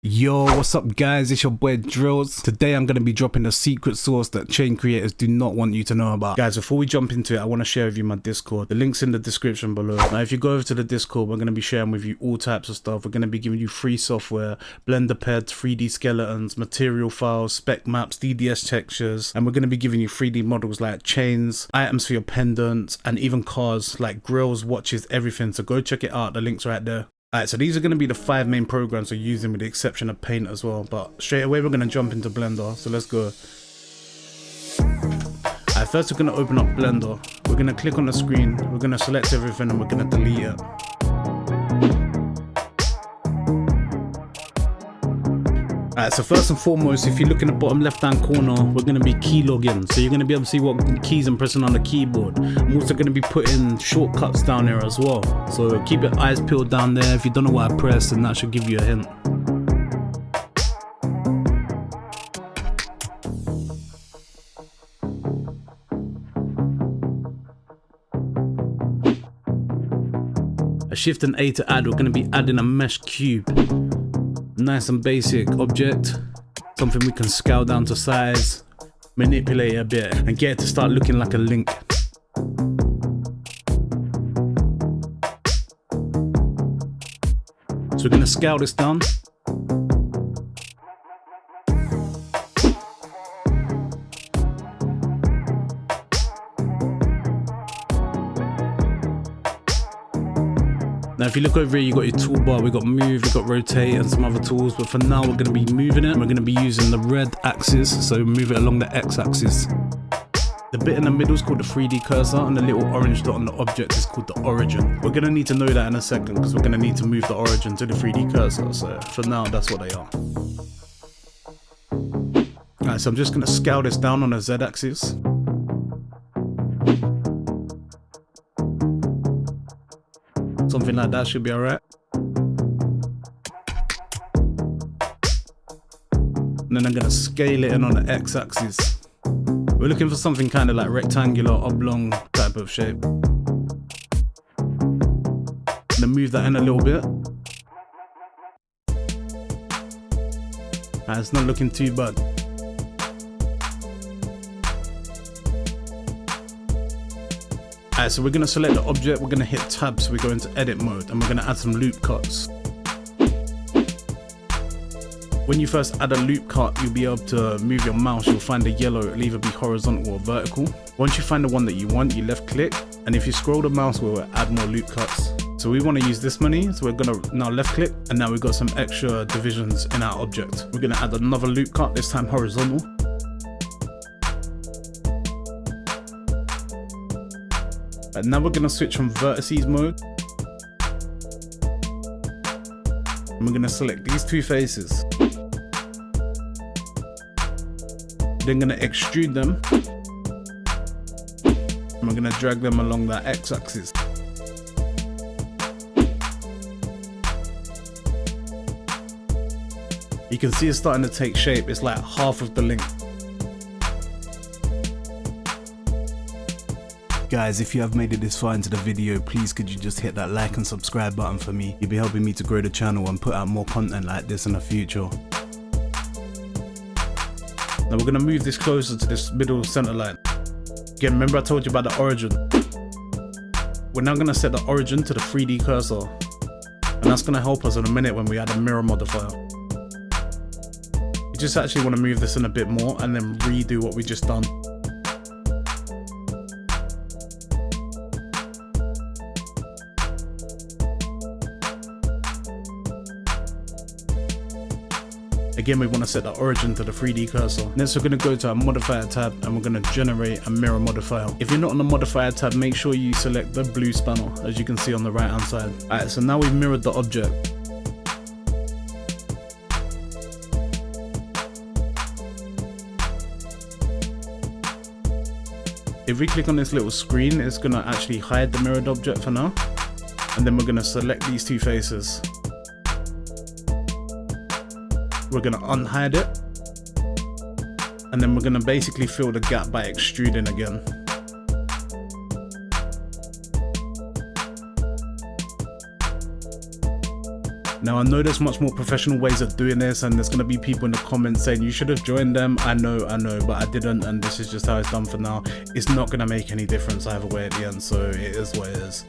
Yo, what's up guys, it's your boy Drills. Today I'm going to be dropping a secret sauce that chain creators do not want you to know about. Guys, before we jump into it, I want to share with you my Discord. The link's in the description below. Now if you go over to the Discord, we're going to be sharing with you all types of stuff. We're going to be giving you free software, Blender pads, 3D skeletons, material files, spec maps, DDS textures, and we're going to be giving you 3D models like chains, items for your pendants, and even cars like grills, watches, everything. So go check it out, the link's right there. Alright, so these are going to be the 5 main programs we're using with the exception of Paint as well, but straight away we're going to jump into Blender, so let's go. Alright, first we're going to open up Blender, we're going to click on the screen, we're going to select everything and we're going to delete it. Alright, so first and foremost, if you look in the bottom left hand corner, we're going to be keylogging. So you're going to be able to see what keys I'm pressing on the keyboard. I'm also going to be putting shortcuts down there as well. So keep your eyes peeled down there. If you don't know what I press, then that should give you a hint. A Shift and A to add, we're going to be adding a mesh cube. Nice and basic object, something we can scale down to size, manipulate it a bit and get it to start looking like a link. So we're going to scale this down. Now if you look over here, you got your toolbar, we got move, we got rotate and some other tools, but for now we're going to be moving it and we're going to be using the red axis, so move it along the X axis. The bit in the middle is called the 3D cursor and the little orange dot on the object is called the origin. We're going to need to know that in a second because we're going to need to move the origin to the 3D cursor, so for now that's what they are. Alright, so I'm just going to scale this down on the Z axis. Something like that should be alright. And then I'm going to scale it in on the X axis. We're looking for something kind of like rectangular, oblong type of shape. Then move that in a little bit. It's not looking too bad. Alright, so we're going to select the object, we're going to hit tab so we go into edit mode and we're going to add some loop cuts. When you first add a loop cut, you'll be able to move your mouse, you'll find the yellow, it'll either be horizontal or vertical. Once you find the one that you want, you left click, and if you scroll the mouse wheel, it'll add more loop cuts. So we want to use this many, so we're going to now left click, and now we've got some extra divisions in our object. We're going to add another loop cut, this time horizontal. And now we're going to switch from vertices mode. And we're going to select these two faces. Then going to extrude them. And we're going to drag them along that X axis. You can see it's starting to take shape. It's like half of the length. Guys, if you have made it this far into the video, please could you just hit that like and subscribe button for me. You'll be helping me to grow the channel and put out more content like this in the future. Now we're going to move this closer to this middle center line. Again, remember I told you about the origin. We're now going to set the origin to the 3D cursor. And that's going to help us in a minute when we add a mirror modifier. You just actually want to move this in a bit more and then redo what we just done. Again, we want to set the origin to the 3D cursor. Next, we're going to go to our modifier tab and we're going to generate a mirror modifier. If you're not on the modifier tab, make sure you select the blue spanner, as you can see on the right hand side. Alright, so now we've mirrored the object. If we click on this little screen, it's going to actually hide the mirrored object for now. And then we're going to select these two faces. We're going to unhide it, and then we're going to basically fill the gap by extruding again. Now I know there's much more professional ways of doing this, and there's going to be people in the comments saying you should have joined them. I know, but I didn't, and this is just how it's done for now. It's not going to make any difference either way at the end, so it is what it is.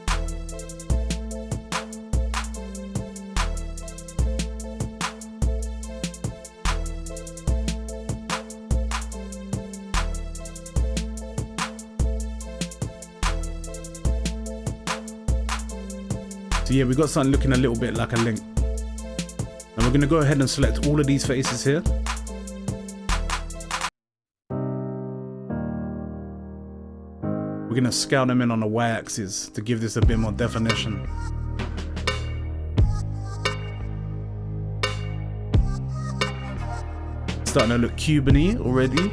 So yeah, we got something looking a little bit like a link. And we're going to go ahead and select all of these faces here. We're going to scale them in on the y-axis to give this a bit more definition. Starting to look Cuban-y already.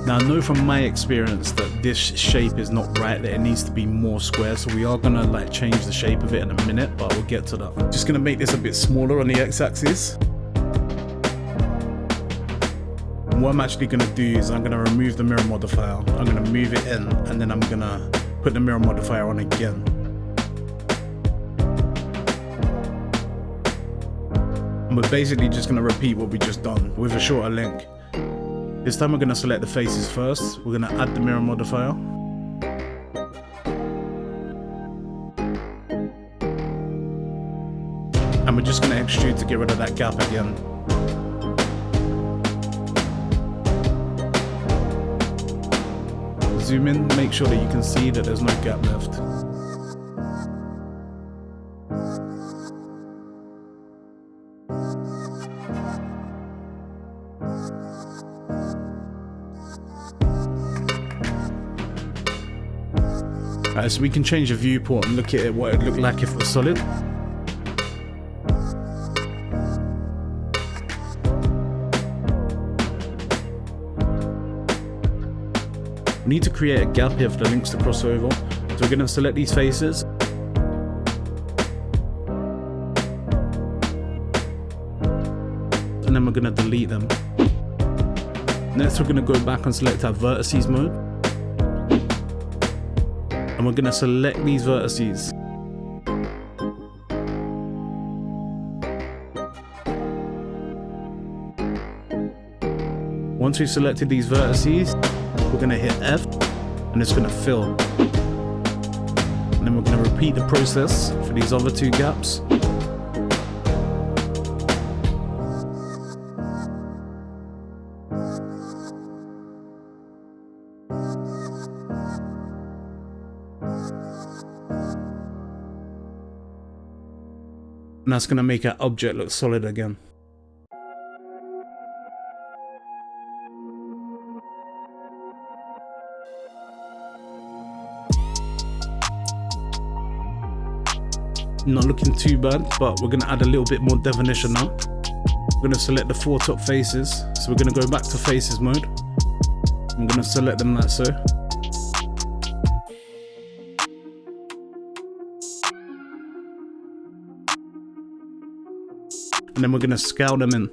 Now I know from my experience that this shape is not right, that it needs to be more square, so we are gonna like change the shape of it in a minute, but we'll get to that. I'm just gonna make this a bit smaller on the x-axis. And what I'm actually gonna do is I'm gonna remove the mirror modifier, I'm gonna move it in, and then I'm gonna put the mirror modifier on again. And we're basically just gonna repeat what we just done with a shorter link. This time we're going to select the faces first. We're going to add the mirror modifier. And we're just going to extrude to get rid of that gap again. Zoom in, make sure that you can see that there's no gap left. Alright, so we can change the viewport and look at it, what it looked like if it was solid. We need to create a gap here for the links to cross over. So we're going to select these faces. And then we're going to delete them. Next we're going to go back and select our vertices mode. And we're going to select these vertices. Once we've selected these vertices, we're going to hit F and it's going to fill. And then we're going to repeat the process for these other two gaps. And that's going to make our object look solid again. Not looking too bad, but we're going to add a little bit more definition now. We're going to select the 4 top faces. So we're going to go back to faces mode. I'm going to select them like so. And then we're going to scale them in.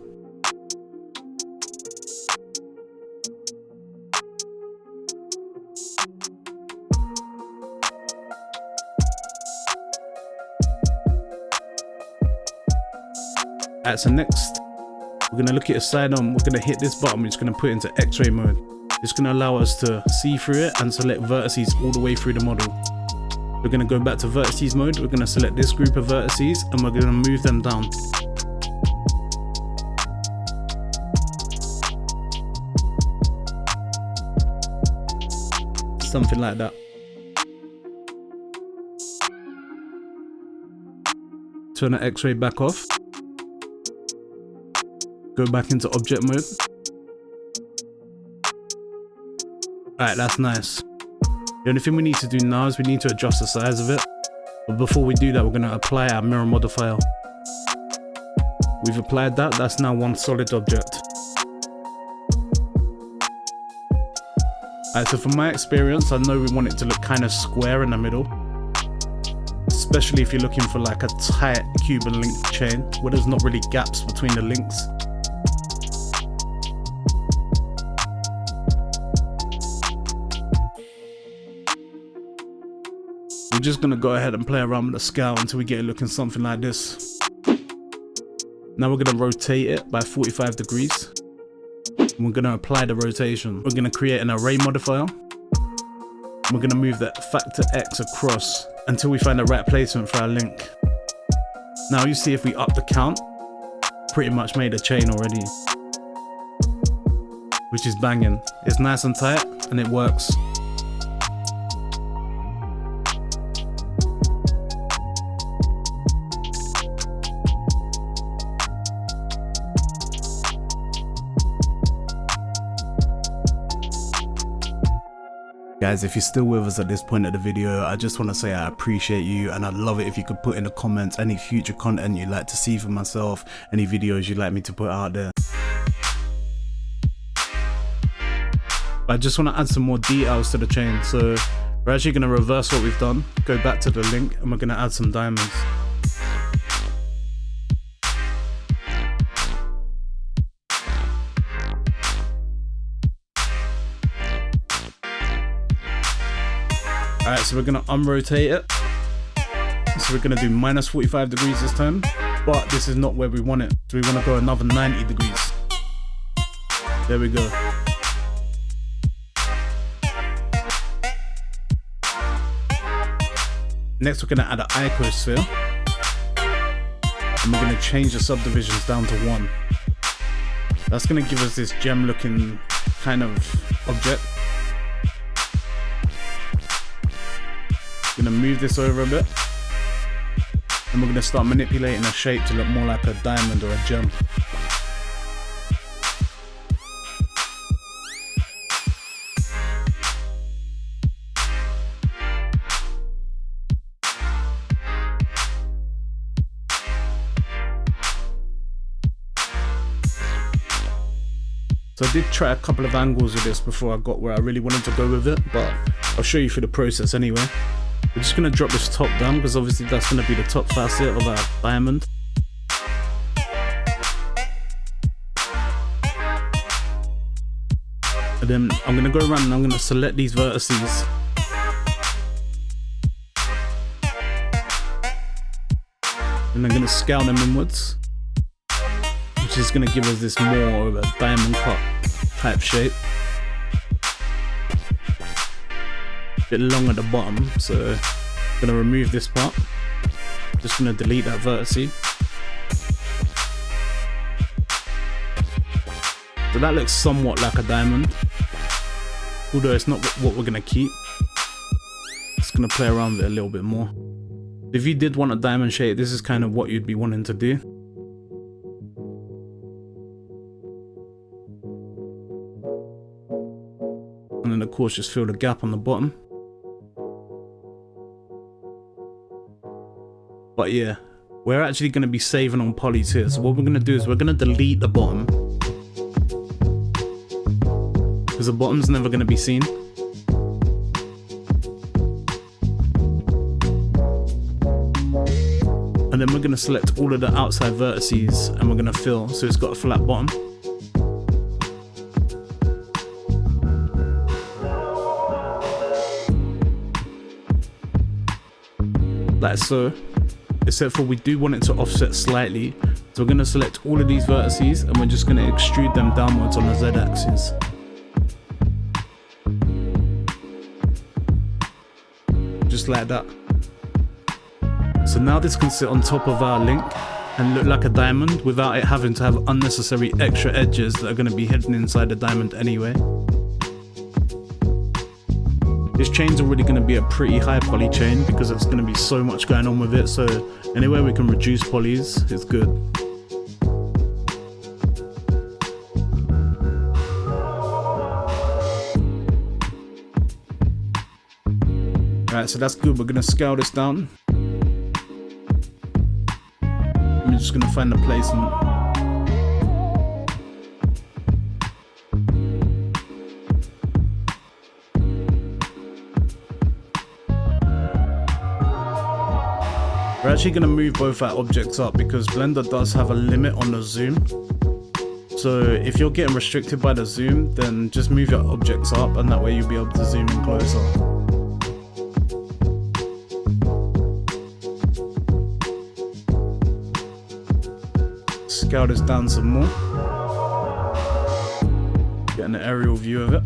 Alright, so next we're going to look at a side on. We're going to hit this button, we're just going to put it into X-ray mode. It's going to allow us to see through it and select vertices all the way through the model. We're going to go back to vertices mode. We're going to select this group of vertices and we're going to move them down. Something like that. Turn the X-ray back off. Go back into object mode. Alright, that's nice. The only thing we need to do now is we need to adjust the size of it. But before we do that, we're going to apply our mirror modifier. We've applied that. That's now one solid object. Alright, so from my experience, I know we want it to look kind of square in the middle. Especially if you're looking for like a tight Cuban link chain where there's not really gaps between the links. we're just gonna go ahead and play around with the scale until we get it looking something like this. Now we're gonna rotate it by 45 degrees. And we're gonna apply the rotation. We're gonna create an array modifier. We're gonna move that factor X across until we find the right placement for our link. Now you see if we up the count, pretty much made a chain already, which is banging. It's nice and tight and it works. Guys, if you're still with us at this point of the video, I just want to say I appreciate you, and I'd love it if you could put in the comments any future content you'd like to see from myself, any videos you'd like me to put out there. But I just want to add some more details to the chain, so we're actually going to reverse what we've done, go back to the link, and we're going to add some diamonds. Alright, so we're going to unrotate it. So we're going to do minus 45 degrees this time, but this is not where we want it. So we want to go another 90 degrees. There we go. Next we're going to add an icosphere. And we're going to change the subdivisions down to 1. That's going to give us this gem looking kind of object. Gonna move this over a bit, and we're gonna start manipulating the shape to look more like a diamond or a gem. So I did try a couple of angles with this before I got where I really wanted to go with it, but I'll show you through the process anyway. We're just going to drop this top down because obviously that's going to be the top facet of our diamond. And then I'm going to go around and I'm going to select these vertices. And I'm going to scale them inwards, which is going to give us this more of a diamond cut type shape. Bit long at the bottom, so I'm gonna remove this part. Just gonna delete that vertice. So that looks somewhat like a diamond, although it's not what we're gonna keep. Just gonna play around with it a little bit more. If you did want a diamond shape, this is kind of what you'd be wanting to do. And then of course just fill the gap on the bottom. But yeah, we're actually going to be saving on polys here. So what we're going to do is we're going to delete the bottom, because the bottom's never going to be seen. And then we're going to select all of the outside vertices and we're going to fill so it's got a flat bottom. Like so. Except for we do want it to offset slightly, so we're going to select all of these vertices and we're just going to extrude them downwards on the z-axis. Just like that. So now this can sit on top of our link and look like a diamond without it having to have unnecessary extra edges that are going to be hidden inside the diamond anyway. This chain's already going to be a pretty high poly chain because there's going to be so much going on with it, so anywhere we can reduce polys is good. Alright, so that's good. We're going to scale this down. I'm just going to find the placement. We're actually going to move both our objects up because Blender does have a limit on the zoom. So if you're getting restricted by the zoom, then just move your objects up and that way you'll be able to zoom in closer. scale this down some more. Get an aerial view of it.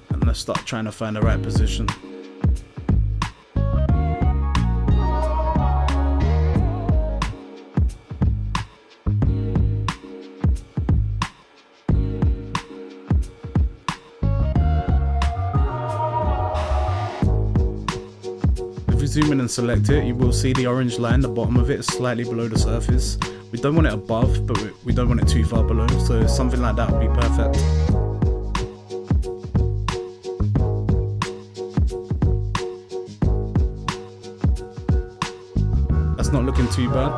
And let's start trying to find the right position. Zoom in and select it, you will see the orange line, the bottom of it is slightly below the surface. We don't want it above, but we don't want it too far below, so something like that would be perfect. That's not looking too bad.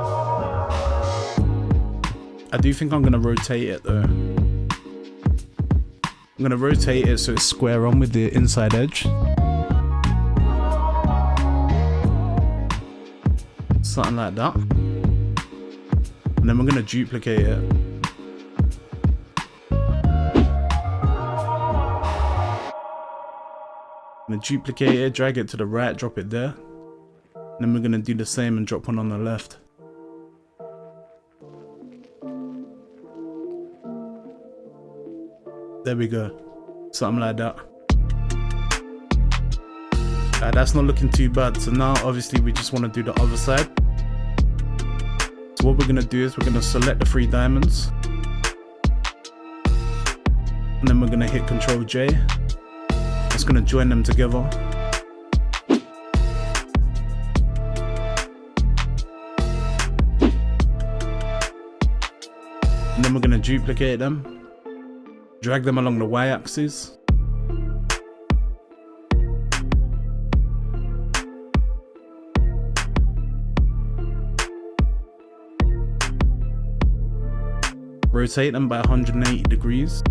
I do think I'm going to rotate it though. I'm going to rotate it so it's square on with the inside edge. Something like that. And then we're going to duplicate it. I'm going to duplicate it, drag it to the right, drop it there. And then we're going to do the same and drop one on the left. There we go. Something like that. That's not looking too bad. So now obviously we just want to do the other side. So what we're going to do is we're going to select the 3 diamonds. And then we're going to hit Ctrl J. It's going to join them together. And then we're going to duplicate them. Drag them along the y-axis. Rotate them by 180 degrees.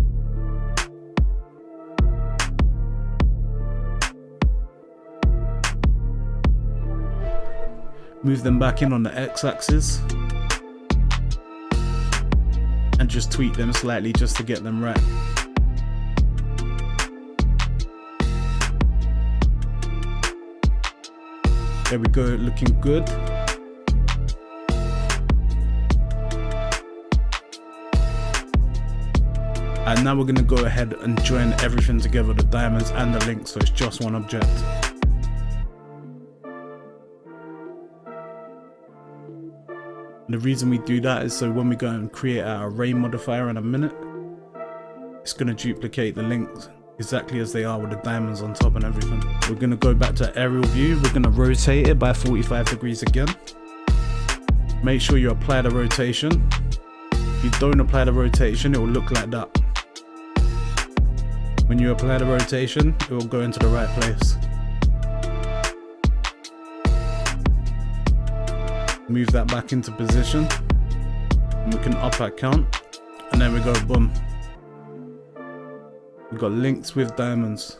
Move them back in on the x-axis. And just tweak them slightly just to get them right. There we go, looking good. And now we're going to go ahead and join everything together, the diamonds and the links, so it's just one object. And the reason we do that is so when we go and create our array modifier in a minute, it's going to duplicate the links exactly as they are with the diamonds on top and everything. We're going to go back to aerial view. We're going to rotate it by 45 degrees again. Make sure you apply the rotation. If you don't apply the rotation, it will look like that. When you apply the rotation, it will go into the right place. Move that back into position. And we can up our count. And then we go boom. We've got links with diamonds.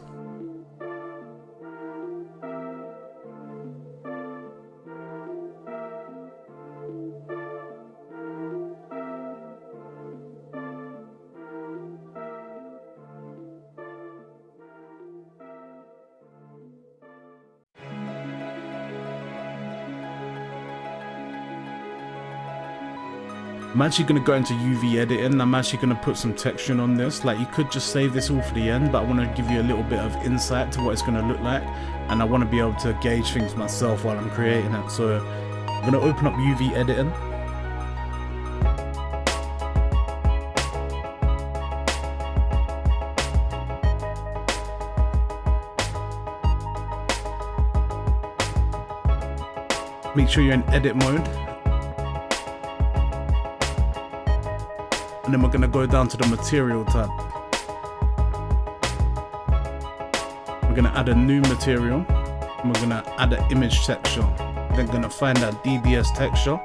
I'm actually going to go into UV editing. I'm actually going to put some texturing on this. Like, you could just save this all for the end, but I want to give you a little bit of insight to what it's going to look like, and I want to be able to gauge things myself while I'm creating it. So I'm going to open up UV editing. Make sure you're in edit mode. And then we're going to go down to the material tab. We're going to add a new material. And we're going to add an image texture. Then going to find that DDS texture,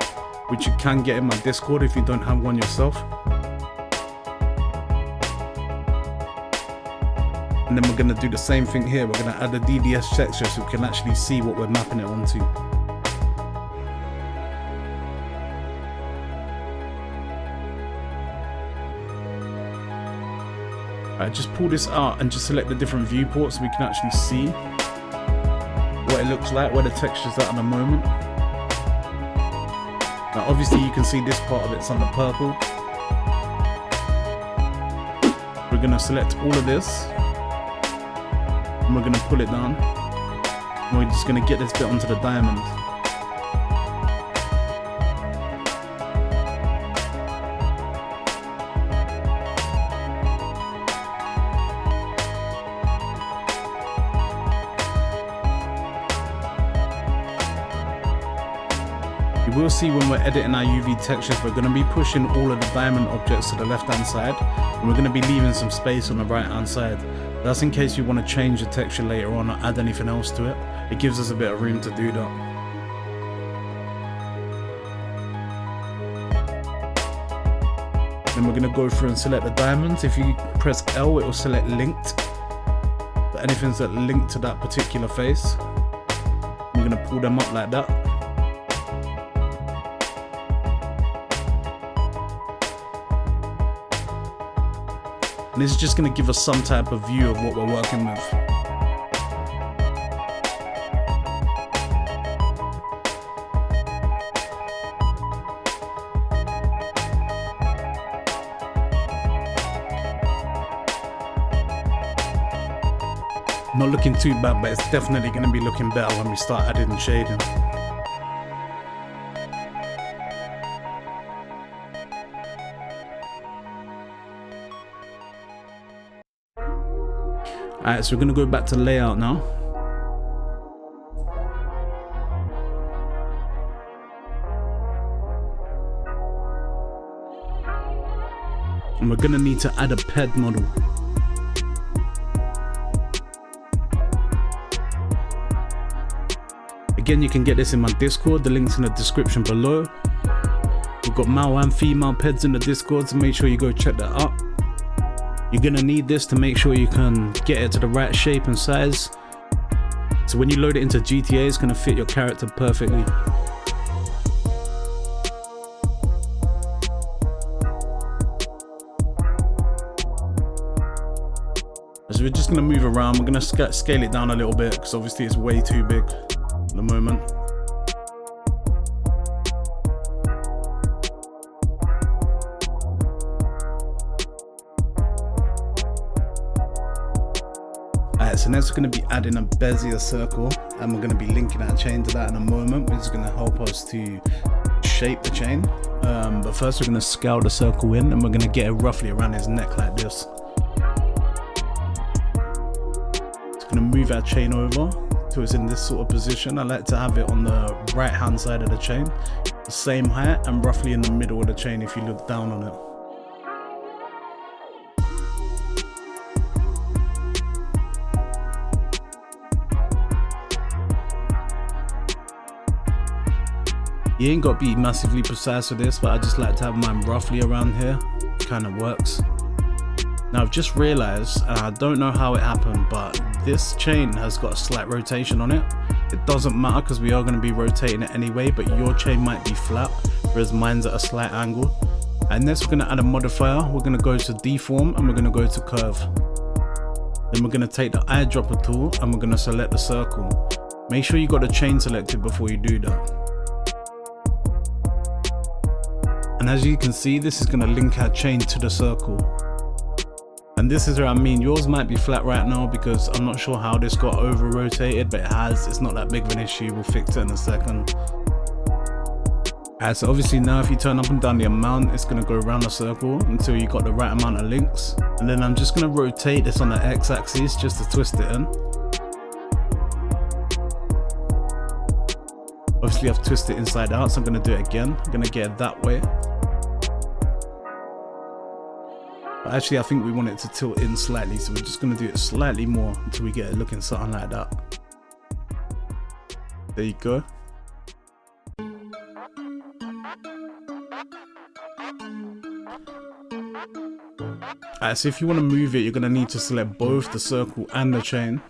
which you can get in my Discord if you don't have one yourself. And then we're going to do the same thing here. We're going to add a DDS texture so we can actually see what we're mapping it onto. Just pull this out and just select the different viewports so we can actually see what it looks like, where the texture's at the moment. Now obviously you can see this part of it's on the purple. We're going to select all of this and we're going to pull it down. And we're just going to get this bit onto the diamond. You will see when we're editing our UV textures, we're going to be pushing all of the diamond objects to the left hand side, and we're going to be leaving some space on the right hand side. That's in case you want to change the texture later on or add anything else to it. It gives us a bit of room to do that. Then we're going to go through and select the diamonds. If you press L, it will select linked. So anything's that linked to that particular face, we're going to pull them up like that. And this is just going to give us some type of view of what we're working with. Not looking too bad, but it's definitely going to be looking better when we start adding shading. Alright, so we're going to go back to layout now. And we're going to need to add a ped model. Again, you can get this in my Discord, the link's in the description below. We've got male and female peds in the Discord, so make sure you go check that out. You're gonna need this to make sure you can get it to the right shape and size. So when you load it into GTA, it's gonna fit your character perfectly. So we're just gonna move around. We're gonna scale it down a little bit because obviously it's way too big at the moment. So next we're going to be adding a Bezier circle, and we're going to be linking our chain to that in a moment, which is going to help us to shape the chain. But first we're going to scale the circle in, and we're going to get it roughly around his neck like this. It's going to move our chain over till it's in this sort of position. I like to have it on the right hand side of the chain, the same height and roughly in the middle of the chain if you look down on it. You ain't got to be massively precise with this, but I just like to have mine roughly around here. Kind of works. Now I've just realized, and I don't know how it happened, but this chain has got a slight rotation on it. It doesn't matter because we are going to be rotating it anyway, but your chain might be flat, whereas mine's at a slight angle. And next we're going to add a modifier. We're going to go to deform and we're going to go to curve. Then we're going to take the eyedropper tool and we're going to select the circle. Make sure you got the chain selected before you do that. And as you can see, this is going to link our chain to the circle. And this is where I mean, yours might be flat right now because I'm not sure how this got over rotated, but it has. It's not that big of an issue. We'll fix it in a second. Alright, so obviously now if you turn up and down the amount, it's going to go around the circle until you got the right amount of links. And then I'm just going to rotate this on the x-axis just to twist it in. Obviously I've twisted it inside out, so I'm going to do it again. I'm going to get it that way. But actually I think we want it to tilt in slightly, so we're just going to do it slightly more until we get it looking something like that. There you go. Alright, so if you want to move it, you're going to need to select both the circle and the chain.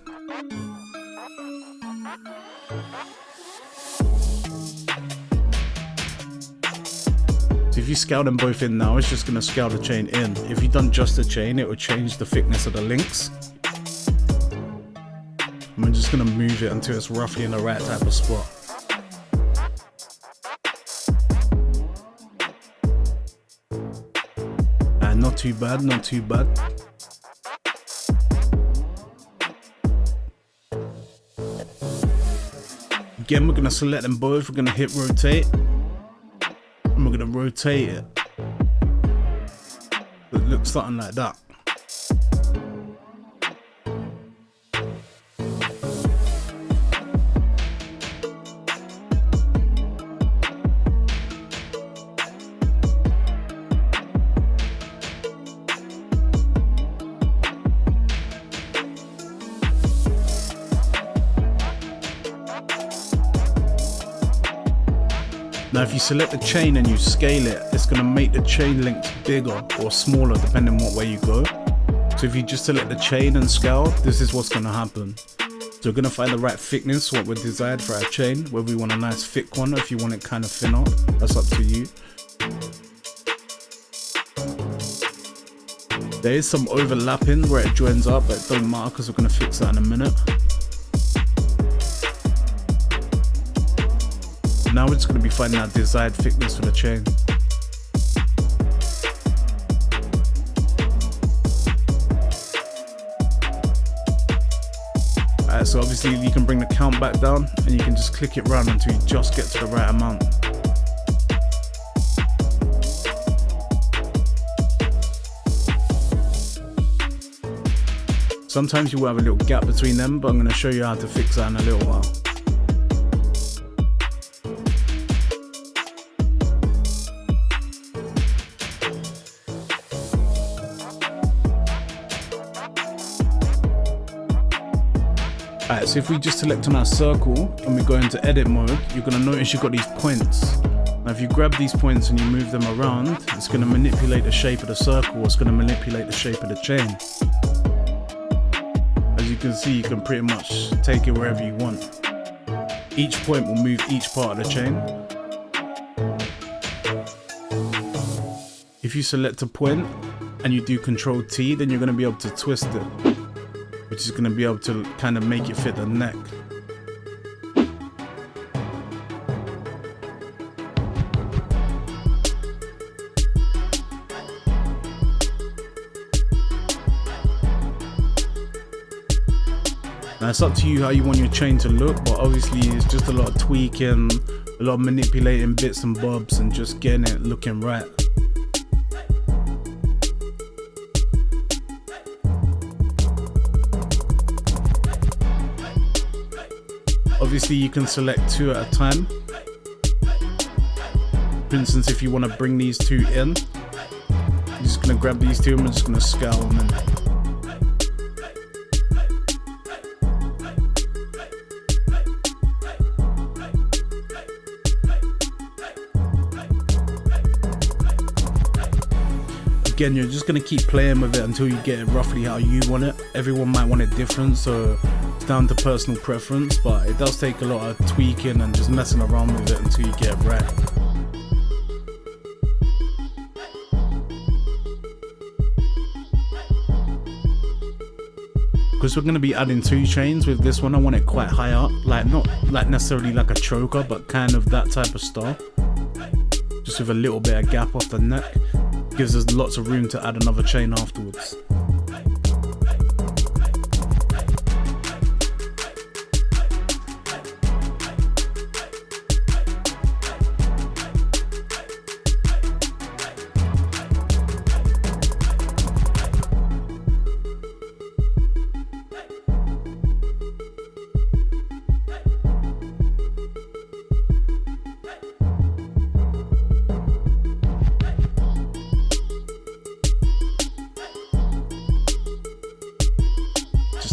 So if you scale them both in now, it's just going to scale the chain in. If you've done just the chain, it will change the thickness of the links. And we're just going to move it until it's roughly in the right type of spot. too bad, not too bad. Again, we're gonna select them both, we're gonna hit rotate, and we're gonna rotate it. It looks something like that. Now if you select the chain and you scale it, it's going to make the chain length bigger or smaller depending on what way you go. So if you just select the chain and scale, this is what's going to happen. So we're going to find the right thickness, what we're desired for our chain, whether we want a nice thick one or if you want it kind of thinner, that's up to you. There is some overlapping where it joins up, but it don't matter because we're going to fix that in a minute. Now we're just going to be finding our desired thickness for the chain. Alright, so obviously you can bring the count back down and you can just click it round until you just get to the right amount. Sometimes you will have a little gap between them, but I'm going to show you how to fix that in a little while. Alright, so if we just select on our circle and we go into edit mode, you're going to notice you've got these points. Now if you grab these points and you move them around, it's going to manipulate the shape of the circle, it's going to manipulate the shape of the chain. As you can see, you can pretty much take it wherever you want. Each point will move each part of the chain. If you select a point and you do Control T, then you're going to be able to twist it, which is going to be able to kind of make it fit the neck. Now it's up to you how you want your chain to look, but obviously it's just a lot of tweaking, a lot of manipulating bits and bobs and just getting it looking right. Obviously you can select two at a time. For instance, if you want to bring these two in, you're just going to grab these two and we're just going to scale them in. Again, you're just going to keep playing with it until you get it roughly how you want it. Everyone might want it different, so it's down to personal preference, but it does take a lot of tweaking and just messing around with it until you get it right. Because we're going to be adding two chains with this one, I want it quite high up, like not like necessarily like a choker, but kind of that type of style, just with a little bit of gap off the neck. Gives us lots of room to add another chain afterwards.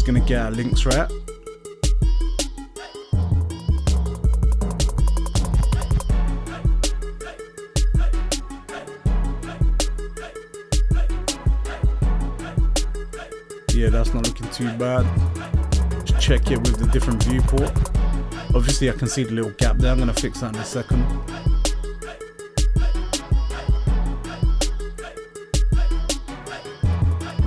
Gonna get our links right. Yeah, that's not looking too bad. Just check it with the different viewport. Obviously I can see the little gap there, I'm gonna fix that in a second.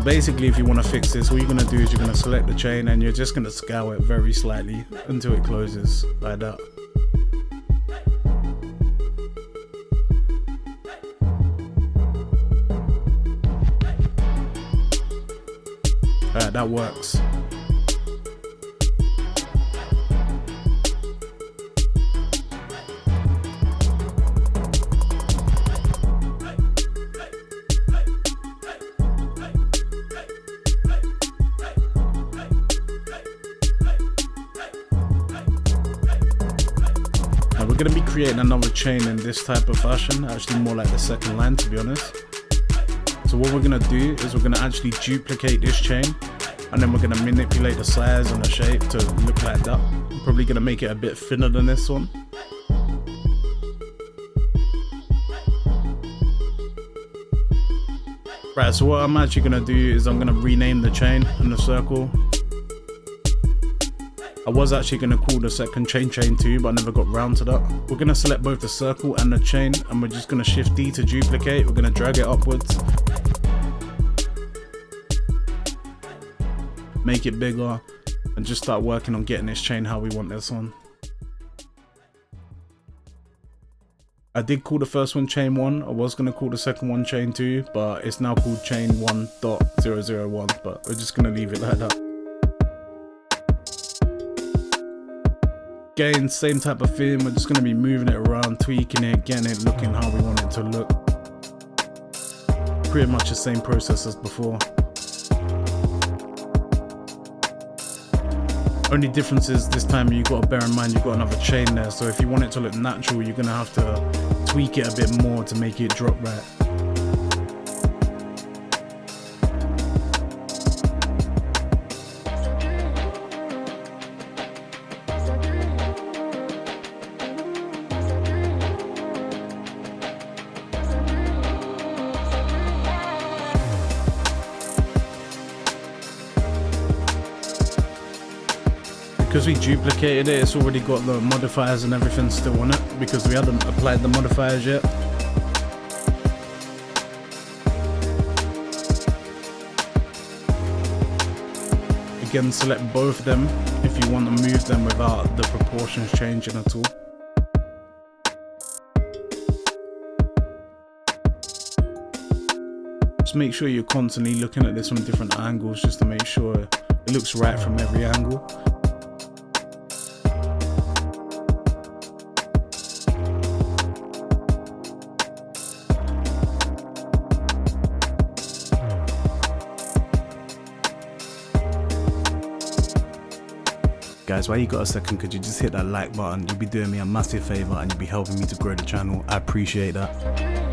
Basically, if you want to fix this, all you're going to do is you're going to select the chain and you're just going to scale it very slightly until it closes like that. like that works. Now we're going to be creating another chain in this type of fashion, actually more like the second line, to be honest. So what we're going to do is we're going to actually duplicate this chain, and then we're going to manipulate the size and the shape to look like that. I'm probably going to make it a bit thinner than this one. Right, so what I'm actually going to do is I'm going to rename the chain and the circle. I was actually going to call the second chain chain 2, but I never got round to that. We're going to select both the circle and the chain, and we're just going to shift D to duplicate. We're going to drag it upwards, make it bigger, and just start working on getting this chain how we want this one. I did call the first one chain 1. I was going to call the second one chain 2, but it's now called chain 1.001, but we're just going to leave it like that. Again, same type of thing, we're just going to be moving it around, tweaking it, getting it looking how we want it to look. Pretty much the same process as before. Only difference is this time you got to bear in mind you've got another chain there, so if you want it to look natural, you're going to have to tweak it a bit more to make it drop right. Because we duplicated it, it's already got the modifiers and everything still on it, because we haven't applied the modifiers yet. Again, select both of them if you want to move them without the proportions changing at all. Just make sure you're constantly looking at this from different angles, just to make sure it looks right from every angle. Guys, while you got a second, could you just hit that like button? You'll be doing me a massive favor and you'll be helping me to grow the channel. I appreciate that.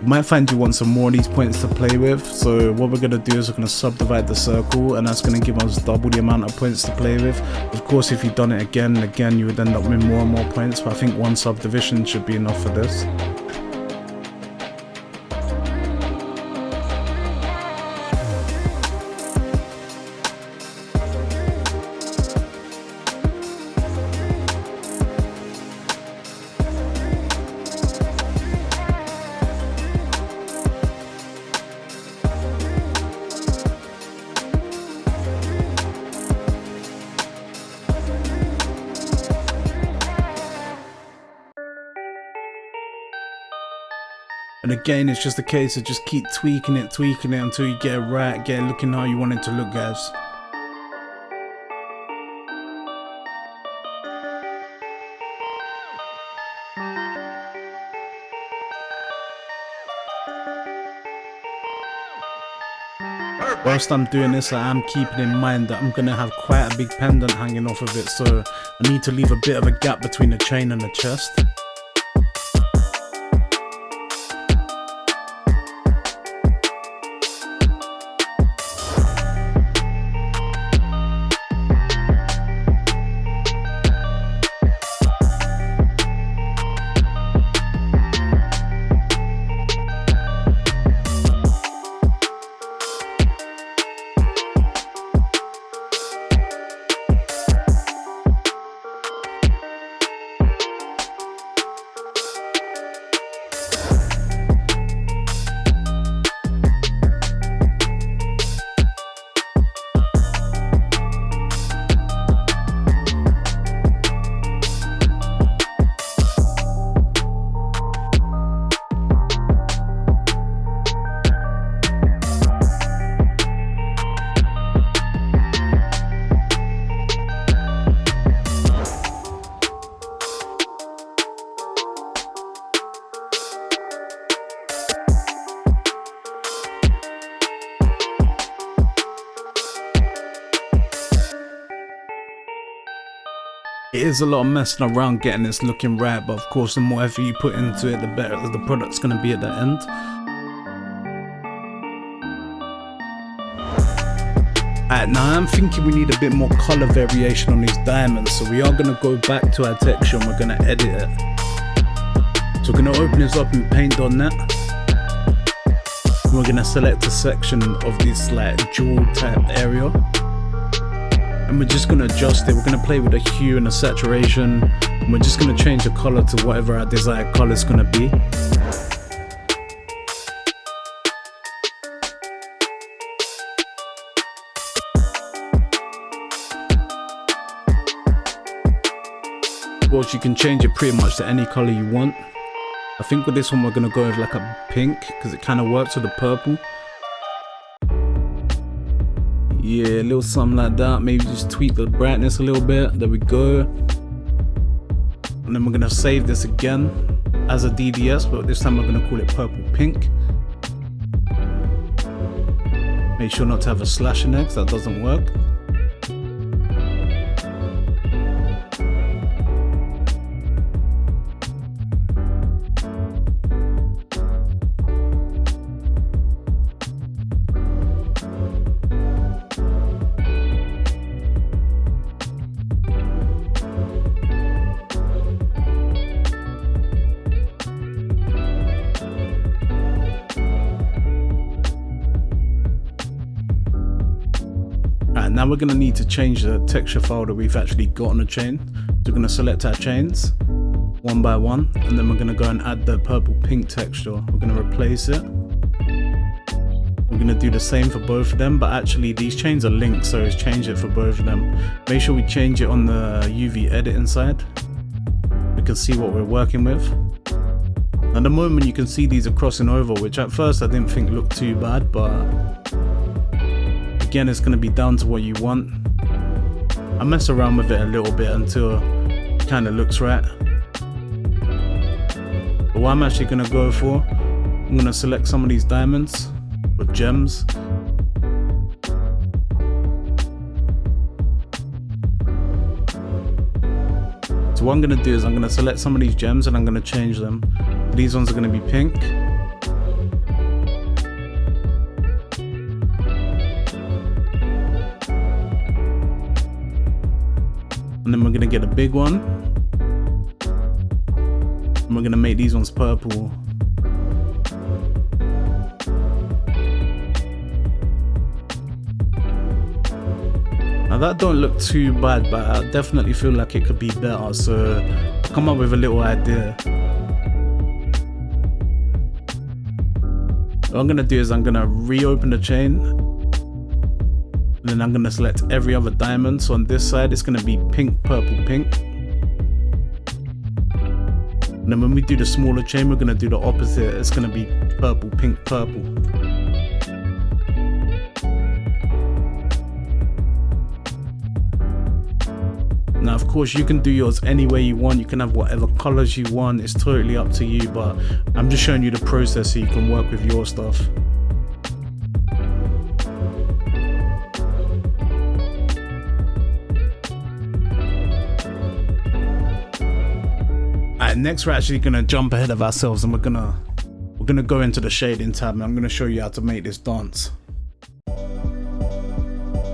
You might find you want some more of these points to play with, so what we're going to do is we're going to subdivide the circle, and that's going to give us double the amount of points to play with. Of course, if you've done it again and again, you would end up with more and more points, but I think one subdivision should be enough for this. And again, it's just a case of just keep tweaking it until you get it right, get it looking how you want it to look, guys. Whilst I'm doing this, I am keeping in mind that I'm going to have quite a big pendant hanging off of it, so I need to leave a bit of a gap between the chain and the chest. It is a lot of messing around getting this looking right, but of course the more effort you put into it, the better the product's going to be at the end. Alright, now I'm thinking we need a bit more colour variation on these diamonds, so we are going to go back to our texture and we're going to edit it. So we're going to open this up in pendant. We're going to select a section of this like jewel type area. And we're just going to adjust it. We're going to play with the hue and the saturation, and we're just going to change the color to whatever our desired color is going to be. Of course, you can change it pretty much to any color you want. I think with this one we're going to go with like a pink because it kind of works with the purple. Yeah, a little something like that. Maybe just tweak the brightness a little bit. There we go. And then we're going to save this again as a DDS, but this time we're going to call it purple pink. Make sure not to have a slash in there because that doesn't work. Now we're going to need to change the texture file that we've actually got on the chain. So we're going to select our chains one by one, and then we're going to go and add the purple pink texture. We're going to replace it. We're going to do the same for both of them, but actually these chains are linked, so let's change it for both of them. Make sure we change it on the UV editing side. We can see what we're working with. At the moment you can see these are crossing over, which at first I didn't think looked too bad, but again, it's going to be down to what you want. I mess around with it a little bit until it kind of looks right. But what I'm actually going to go for, I'm going to select some of these diamonds with gems. So what I'm going to do is I'm going to select some of these gems and I'm going to change them. These ones are going to be pink. And then we're going to get a big one. And we're going to make these ones purple. Now that don't look too bad, but I definitely feel like it could be better. So I'll come up with a little idea. What I'm going to do is I'm going to reopen the chain. And then I'm going to select every other diamond. So on this side it's going to be pink, purple, pink. And then when we do the smaller chain, we're going to do the opposite. It's going to be purple, pink, purple. Now of course you can do yours any way you want. You can have whatever colors you want. It's totally up to you, but I'm just showing you the process so you can work with your stuff. next we're actually gonna jump ahead of ourselves and we're gonna go into the shading tab and I'm gonna show you how to make this dance.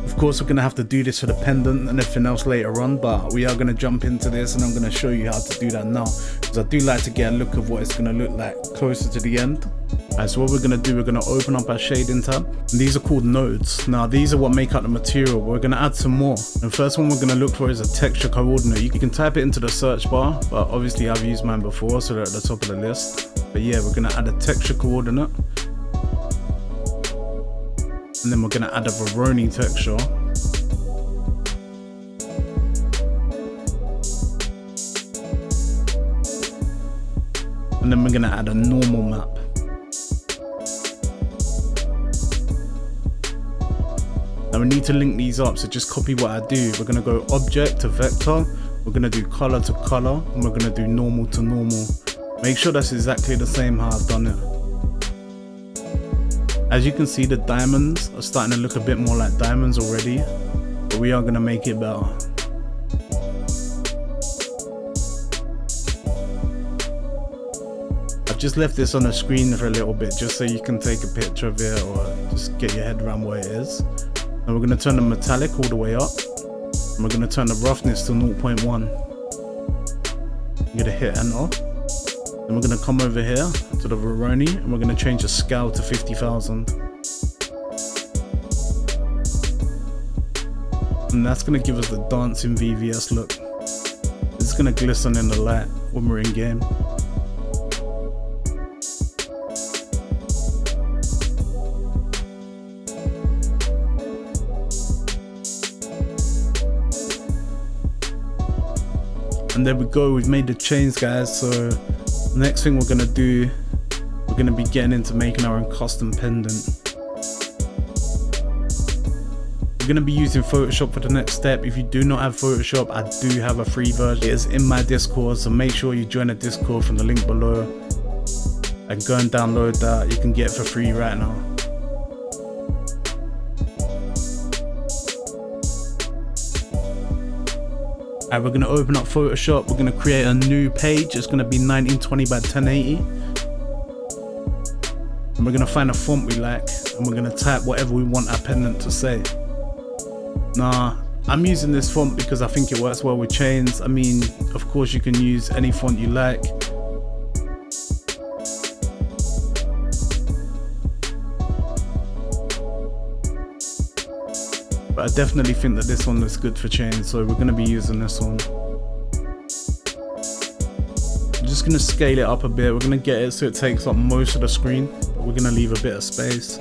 Of course, we're gonna have to do this for the pendant and everything else later on, but we are gonna jump into this and I'm gonna show you how to do that now, because I do like to get a look of what it's gonna look like closer to the end. Alright, so what we're gonna do, we're gonna open up our shading tab, and these are called nodes. Now these are what make up the material, but we're gonna add some more. And first one we're gonna look for is a texture coordinate. You can type it into the search bar, but obviously I've used mine before, so they're at the top of the list. But yeah, we're gonna add a texture coordinate. And then we're gonna add a Veroni texture. And then we're gonna add a normal map. Now we need to link these up, so just copy what I do. We're gonna go object to vector, we're gonna do color to color, and we're gonna do normal to normal. Make sure that's exactly the same how I've done it. As you can see, the diamonds are starting to look a bit more like diamonds already, but we are gonna make it better. I've just left this on the screen for a little bit just so you can take a picture of it or just get your head around what it is. Now we're going to turn the metallic all the way up, and we're going to turn the roughness to 0.1. I'm going to hit enter. Then we're going to come over here to the Veroni and we're going to change the scale to 50,000. And that's going to give us the dancing VVS look. It's going to glisten in the light when we're in game. And there we go, we've made the chains, guys. So next thing we're gonna do, we're gonna be getting into making our own custom pendant. We're gonna be using Photoshop for the next step. If you do not have Photoshop, I do have a free version. It is in my Discord, so make sure you join the Discord from the link below and go and download that. You can get it for free right now. Alright, we're going to open up Photoshop, we're going to create a new page. It's going to be 1920 by 1080. And we're going to find a font we like, and we're going to type whatever we want our pendant to say. Now, I'm using this font because I think it works well with chains. I mean, of course you can use any font you like. But I definitely think that this one looks good for chains, so we're going to be using this one. I'm just going to scale it up a bit. We're going to get it so it takes up most of the screen, but we're going to leave a bit of space.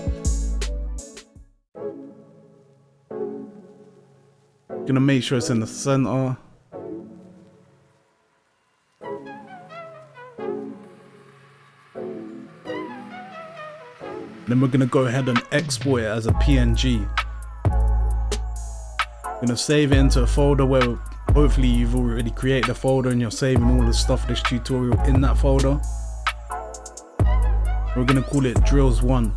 Going to make sure it's in the center. Then we're going to go ahead and export it as a PNG. Gonna save it into a folder where hopefully you've already created a folder and you're saving all the stuff for this tutorial in that folder. We're gonna call it drills 1.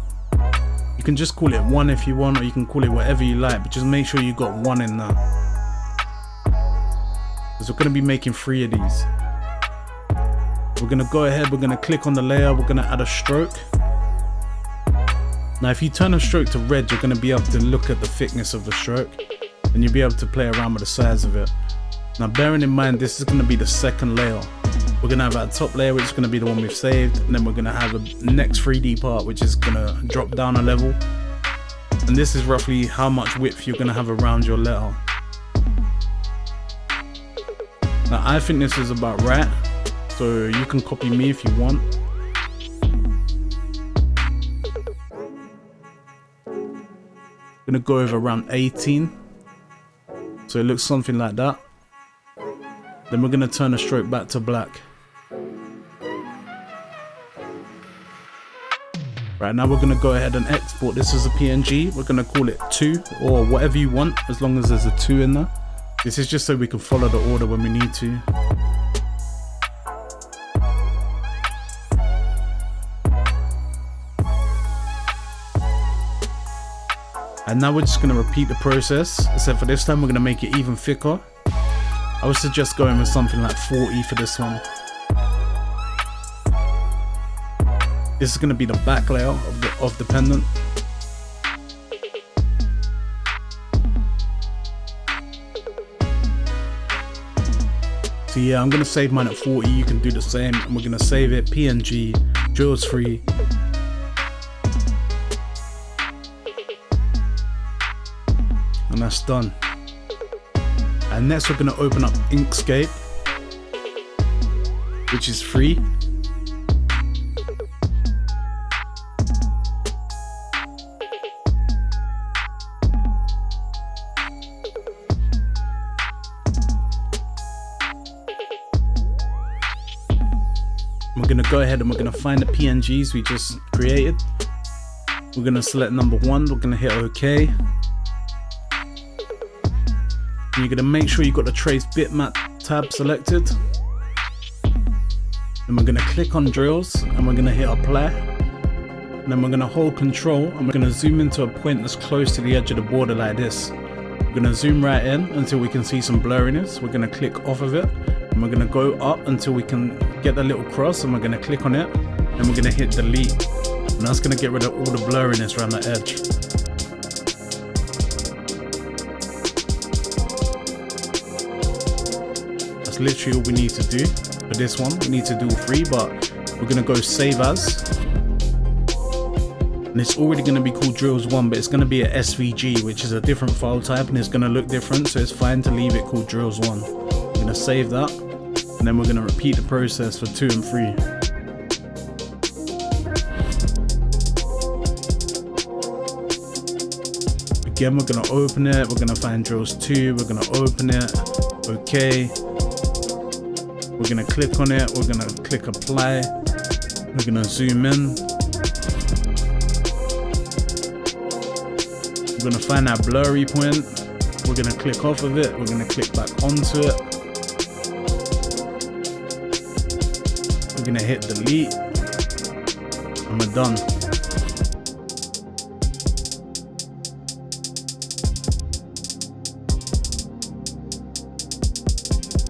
You can just call it 1 if you want, or you can call it whatever you like, but just make sure you got 1 in that, because we're gonna be making 3 of these. We're gonna go ahead, we're gonna click on the layer, we're gonna add a stroke. Now if you turn a stroke to red, you're gonna be able to look at the thickness of the stroke, and you'll be able to play around with the size of it. Now bearing in mind, this is going to be the second layer. We're going to have our top layer, which is going to be the one we've saved, and then we're going to have a next 3D part, which is going to drop down a level. And this is roughly how much width you're going to have around your letter. Now I think this is about right, so you can copy me if you want. I'm going to go over around 18. So it looks something like that. Then we're going to turn the stroke back to black. Right, now we're going to go ahead and export this as a PNG. We're going to call it 2 or whatever you want, as long as there's a 2 in there. This is just so we can follow the order when we need to. And now we're just going to repeat the process, except for this time we're going to make it even thicker. I would suggest going with something like 40 for this one. This is going to be the back layer of the pendant. So yeah, I'm going to save mine at 40. You can do the same, and we're going to save it PNG, drills free. And that's done. And next we're going to open up Inkscape, which is free. We're going to go ahead and we're going to find the PNGs we just created. We're going to select number 1. We're going to hit OK. And you're going to make sure you've got the trace bitmap tab selected. And we're going to click on drills and we're going to hit apply. And then we're going to hold control and we're going to zoom into a point that's close to the edge of the border like this. We're going to zoom right in until we can see some blurriness. We're going to click off of it. And we're going to go up until we can get the little cross, and we're going to click on it, and we're going to hit delete, and that's going to get rid of all the blurriness around the edge. That's literally all we need to do for this one. We need to do all 3, but we're going to go save as, and it's already going to be called drills 1, but it's going to be a SVG, which is a different file type, and it's going to look different, so it's fine to leave it called drills 1. We're going to save that. And then we're going to repeat the process for 2 and 3. Again, we're going to open it. We're going to find drills 2. We're going to open it. OK. We're going to click on it. We're going to click apply. We're going to zoom in. We're going to find that blurry point. We're going to click off of it. We're going to click back onto it. We're going to hit delete, and we're done.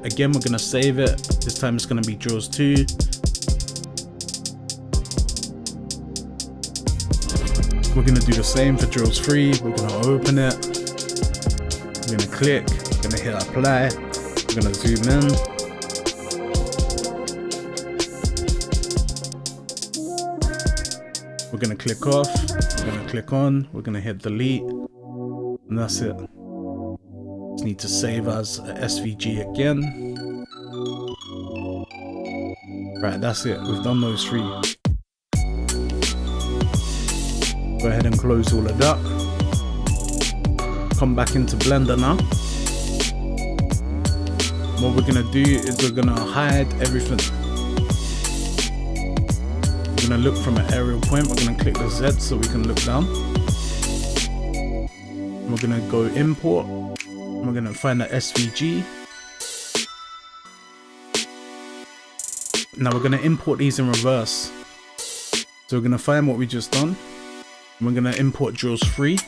Again, we're going to save it. This time it's going to be drills 2. We're going to do the same for drills 3. We're going to open it. We're going to click. We're going to hit apply. We're going to zoom in. We're going to click off, we're going to click on, we're going to hit delete, and that's it. Just need to save as a SVG again. Right, that's it. We've done those 3. Go ahead and close all of that. Come back into Blender now. What we're going to do is we're going to hide everything. We're going to look from an aerial point. We're going to click the Z so we can look down. We're going to go import. And we're going to find the SVG. Now we're going to import these in reverse. So we're going to find what we just done. And we're going to import drills 3.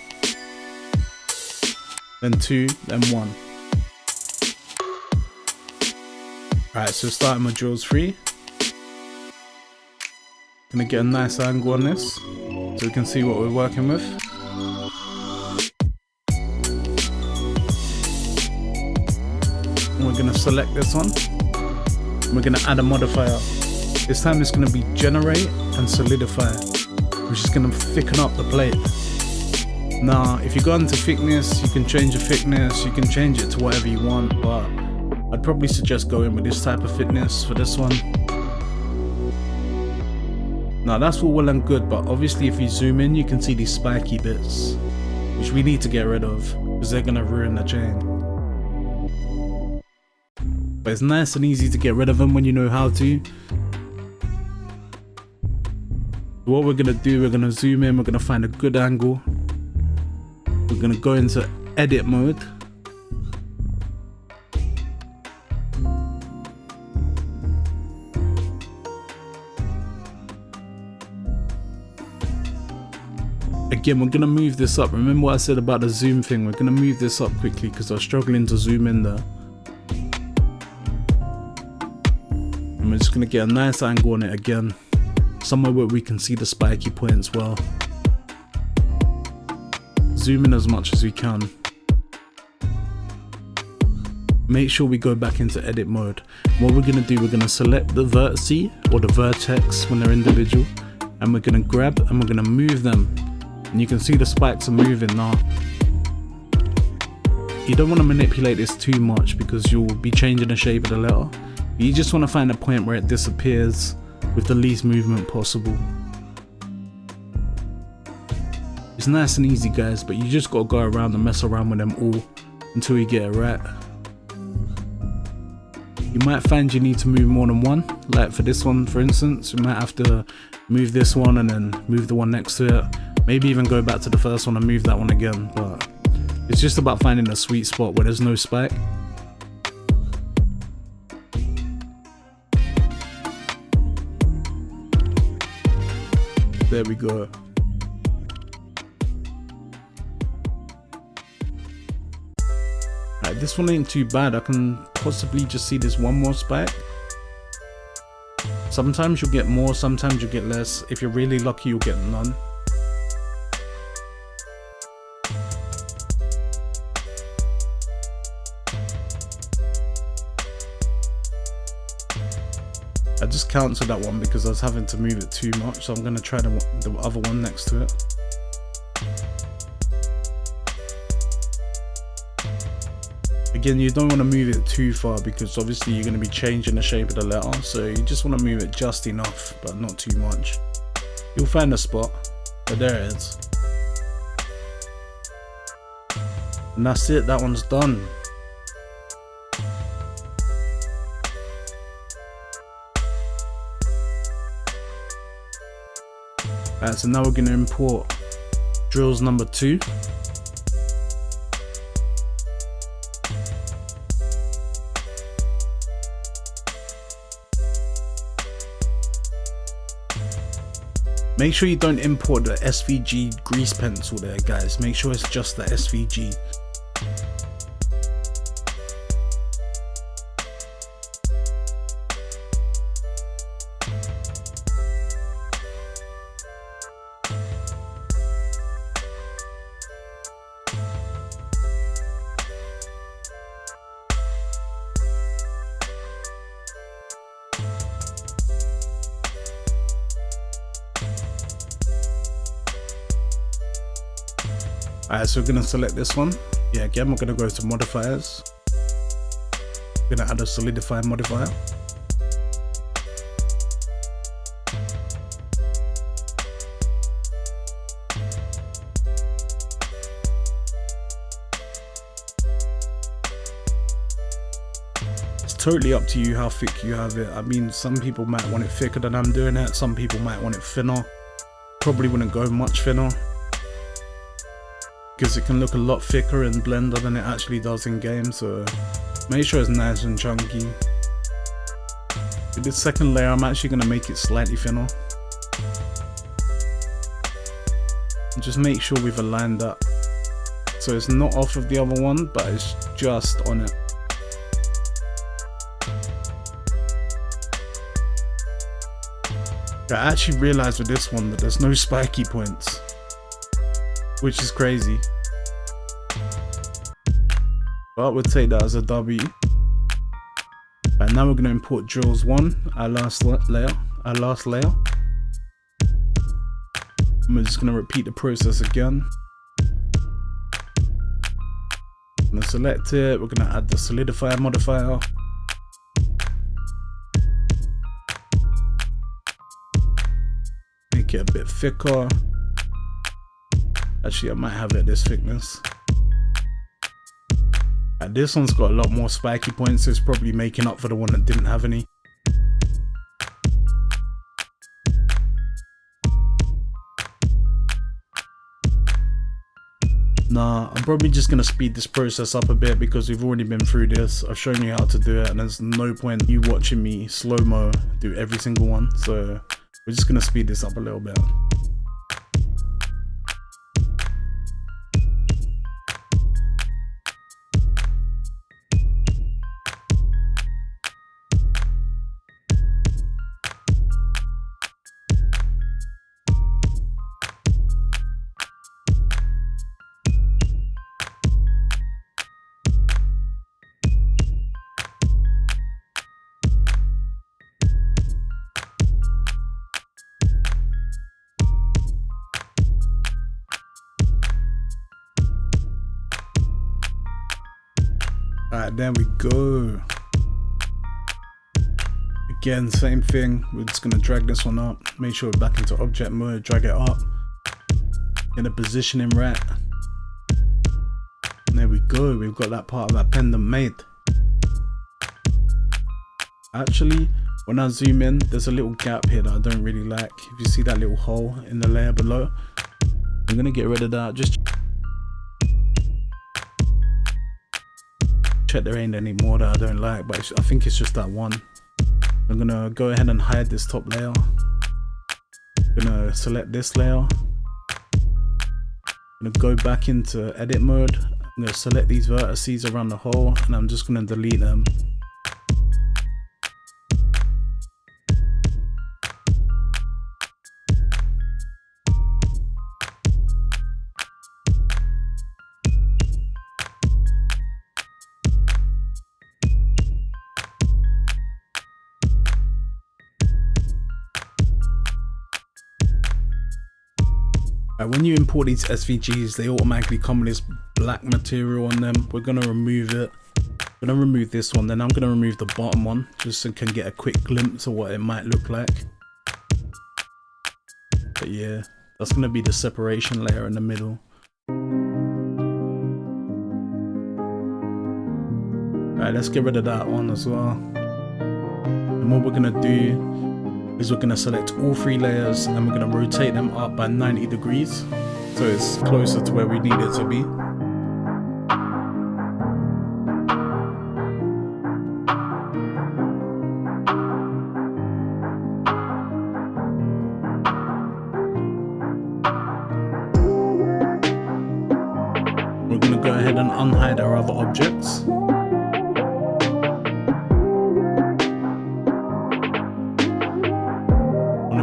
Then 2, then 1. Alright, so starting with drills 3. Gonna get a nice angle on this so we can see what we're working with. And we're gonna select this one. And we're gonna add a modifier. This time it's gonna be generate and solidify, which is gonna thicken up the plate. Now, if you go into thickness, you can change the thickness, you can change it to whatever you want, but I'd probably suggest going with this type of thickness for this one. Now that's all well and good, but obviously if you zoom in you can see these spiky bits, which we need to get rid of because they're gonna ruin the chain. But it's nice and easy to get rid of them when you know how to. What we're gonna do, we're gonna zoom in, we're gonna find a good angle. We're gonna go into edit mode. Again, we're going to move this up. Remember what I said about the zoom thing? We're going to move this up quickly because I was struggling to zoom in there. And we're just going to get a nice angle on it again. somewhere where we can see the spiky points well. Zoom in as much as we can. Make sure we go back into edit mode. What we're going to do, we're going to select the vertice or the vertex when they're individual, and we're going to grab and we're going to move them, and you can see the spikes are moving now. You don't want to manipulate this too much because you'll be changing the shape of the letter. You just want to find a point where it disappears with the least movement possible. It's nice and easy, guys, but you just got to go around and mess around with them all until you get it right. You might find you need to move more than one, like for this one for instance, you might have to move this one and then move the one next to it, maybe even go back to the first one and move that one again, but it's just about finding a sweet spot where there's no spike. There we go. Alright, this one ain't too bad. I can possibly just see this one more spike. Sometimes you'll get more, sometimes you'll get less. If you're really lucky, you'll get none. I just cancelled that one because I was having to move it too much, so I'm going to try the other one next to it. Again, you don't want to move it too far because obviously you're going to be changing the shape of the letter, so you just want to move it just enough, but not too much. You'll find a spot, but there it is. And that's it, that one's done. Alright, so now we're going to import drills number 2. Make sure you don't import the SVG grease pencil there, guys. Make sure it's just the SVG. Alright, so we're going to select this one. Yeah, again, we're going to go to modifiers. We're going to add a solidify modifier. It's totally up to you how thick you have it. I mean, some people might want it thicker than I'm doing it. Some people might want it thinner. Probably wouldn't go much thinner, because it can look a lot thicker in Blender than it actually does in game, so make sure it's nice and chunky. With this second layer, I'm actually going to make it slightly thinner. And just make sure we've aligned that, so it's not off of the other one, but it's just on it. I actually realized with this one that there's no spiky points, which is crazy, but we'll take that as a W. And now we're going to import drills 1, our last layer. And we're just going to repeat the process again. I'm going to select it, we're going to add the solidifier modifier. Make it a bit thicker. Actually, I might have it this thickness. And this one's got a lot more spiky points, so it's probably making up for the one that didn't have any. Nah, I'm probably just going to speed this process up a bit because we've already been through this. I've shown you how to do it, and there's no point you watching me slow-mo do every single one. So we're just going to speed this up a little bit. there we go. Again, same thing. We're just gonna drag this one up. Make sure we're back into object mode. Drag it up. Get the positioning right. And there we go. We've got that part of our pendant made. Actually, when I zoom in, there's a little gap here that I don't really like. If you see that little hole in the layer below, I'm gonna get rid of that. Just check there ain't any more that I don't like, but I think it's just that one. I'm gonna go ahead and hide this top layer. I'm gonna select this layer. I'm gonna go back into edit mode. I'm gonna select these vertices around the hole, and I'm just gonna delete them. When you import these SVGs, they automatically come with this black material on them. We're gonna remove it. I'm gonna remove this one, then I'm gonna remove the bottom one, just so you can get a quick glimpse of what it might look like. But yeah, that's gonna be the separation layer in the middle. Alright, let's get rid of that one as well. And what we're gonna do is we're going to select all 3 layers and we're going to rotate them up by 90 degrees so it's closer to where we need it to be. We're going to go ahead and unhide our other objects.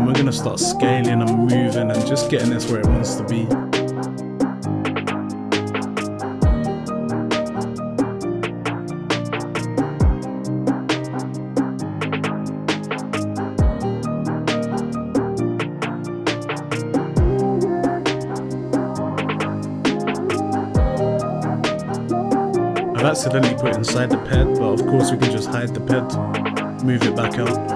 We're going to start scaling and moving and just getting this where it wants to be. I've accidentally put it inside the ped, but of course we can just hide the ped, move it back out.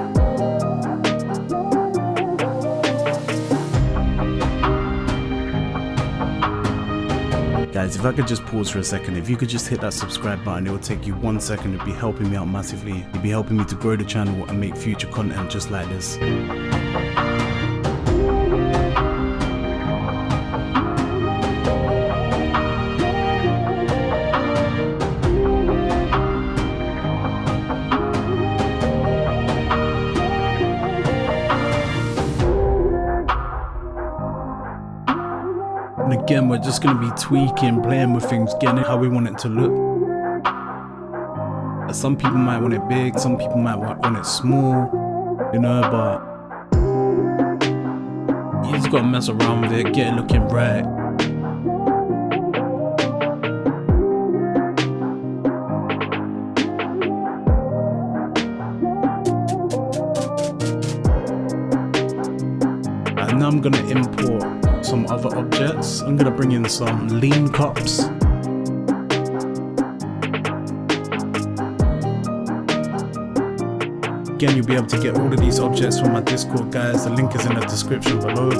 Guys, if I could just pause for a second, if you could just hit that subscribe button, it will take you 1 second. It'd be helping me out massively. It'd be helping me to grow the channel and make future content just like this. And again, we're just going to be tweaking, playing with things, getting it how we want it to look. Some people might want it big, some people might want it small, you know, but you just got to mess around with it, get it looking right. And now I'm going to import some other objects. I'm gonna bring in some lean cups. Again, you'll be able to get all of these objects from my Discord, guys. The link is in the description below.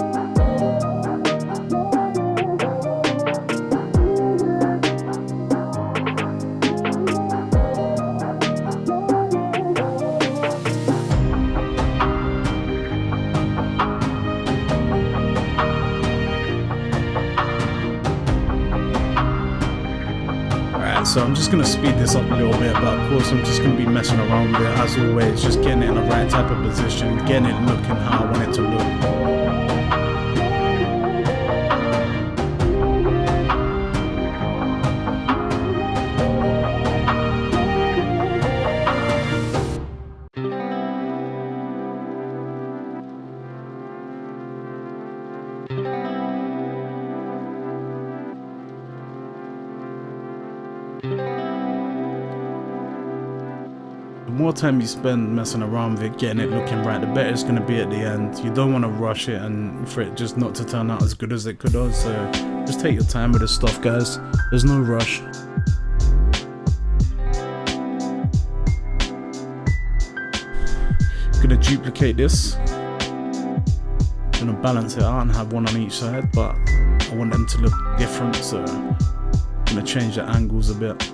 So I'm just going to speed this up a little bit, but of course I'm just going to be messing around with it as always, just getting it in the right type of position, getting it looking how I want it to look. The more time you spend messing around with it, getting it looking right, the better it's going to be at the end. You don't want to rush it and for it just not to turn out as good as it could have, so just take your time with this stuff, guys. There's no rush. Gonna duplicate this. Gonna balance it out and have one on each side, but I want them to look different, so I'm gonna change the angles a bit.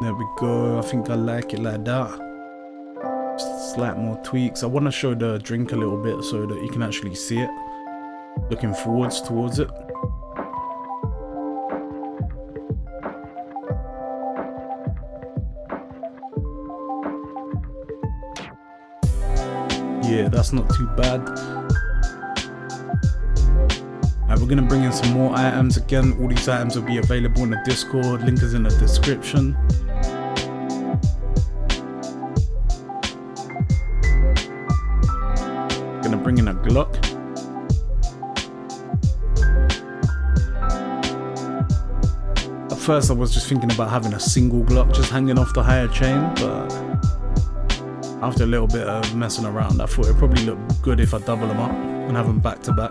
There we go. I think I like it like that. Just slight more tweaks. I want to show the drink a little bit so that you can actually see it. Looking forwards towards it. Yeah, that's not too bad. Alright, we're gonna bring in some more items. Again, all these items will be available in the Discord. Link is in the description. Gonna bring in a Glock. At first I was just thinking about having a single Glock just hanging off the higher chain, but after a little bit of messing around, I thought it'd probably look good if I double them up and have them back to back.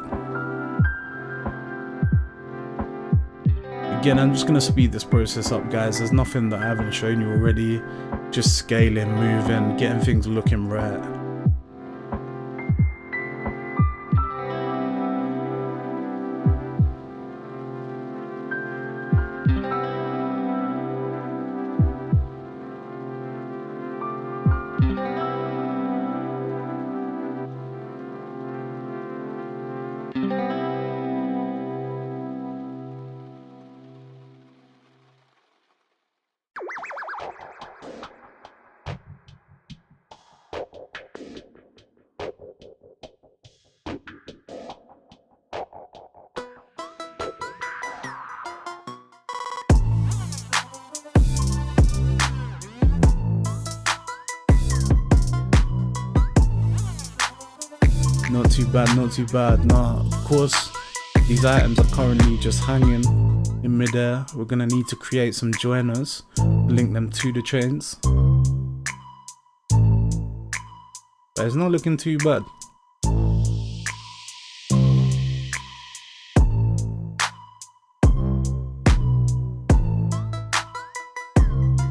Again, I'm just gonna speed this process up, guys. There's nothing that I haven't shown you already. Just scaling, moving, getting things looking right. Not too bad, not too bad. Now, of course, these items are currently just hanging in midair. We're gonna need to create some joiners, link them to the chains. But it's not looking too bad.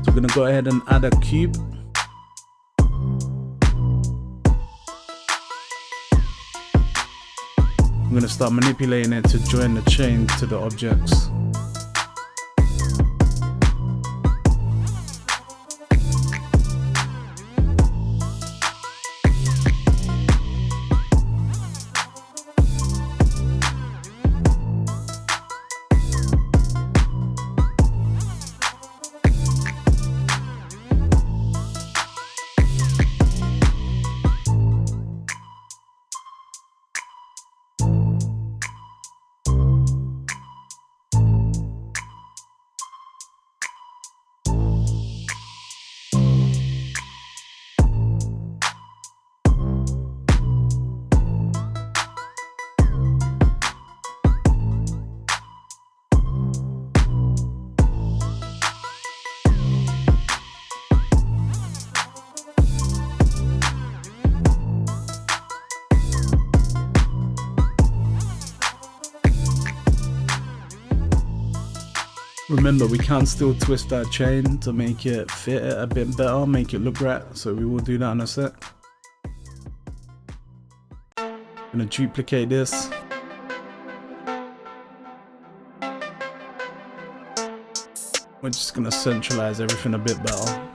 So we're gonna go ahead and add a cube. I'm going to start manipulating it to join the chain to the objects. Remember, we can still twist that chain to make it fit it a bit better, make it look right, so we will do that in a sec. I'm gonna duplicate this. We're just gonna centralize everything a bit better.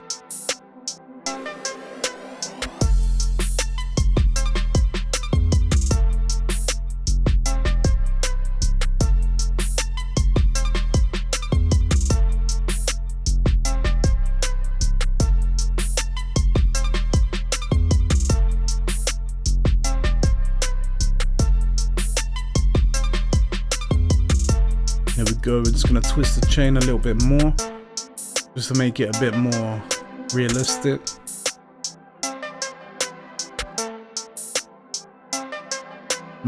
There we go, we're just gonna twist the chain a little bit more, just to make it a bit more realistic.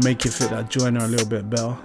Make it fit that joiner a little bit better.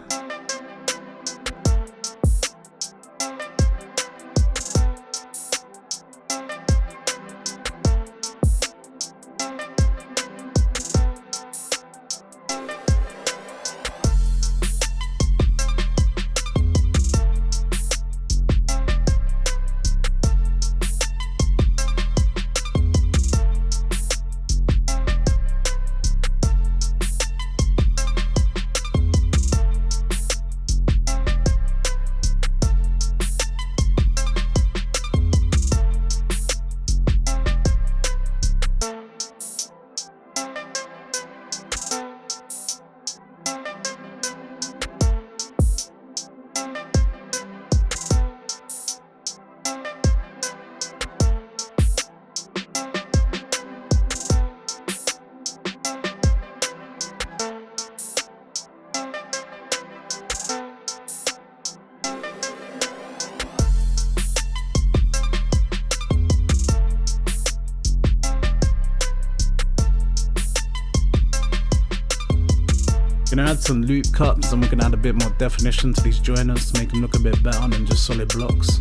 Gonna add some loop cuts, and we're gonna add a bit more definition to these joiners to make them look a bit better than just solid blocks.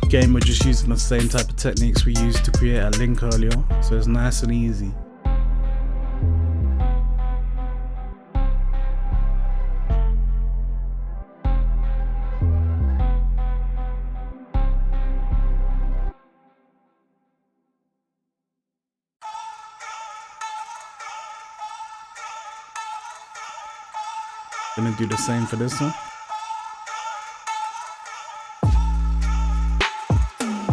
Again, we're just using the same type of techniques we used to create our link earlier, so it's nice and easy. Gonna do the same for this one.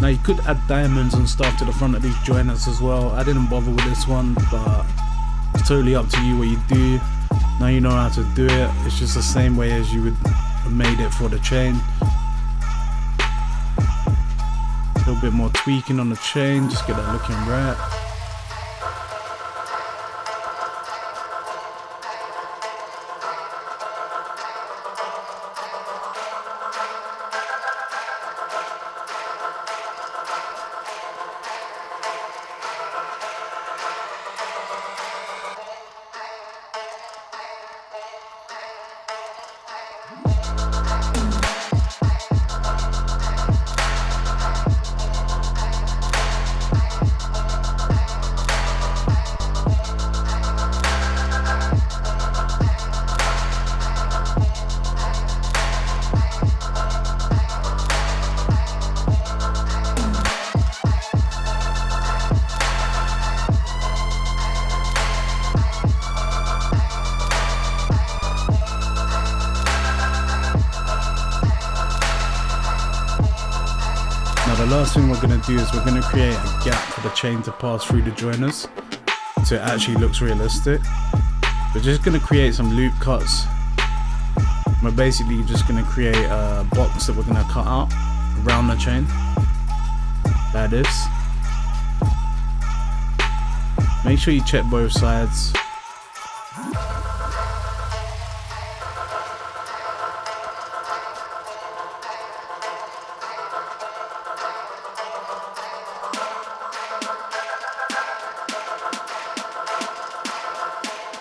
Now you could add diamonds and stuff to the front of these joiners as well. I didn't bother with this one, but it's totally up to you what you do. Now you know how to do it. It's just the same way as you would have made it for the chain. A little bit more tweaking on the chain, just get that looking right. Now the last thing we're going to do is we're going to create a gap for the chain to pass through the joiners so it actually looks realistic. We're just going to create some loop cuts. We're basically just going to create a box that we're going to cut out around the chain like this. Make sure you check both sides.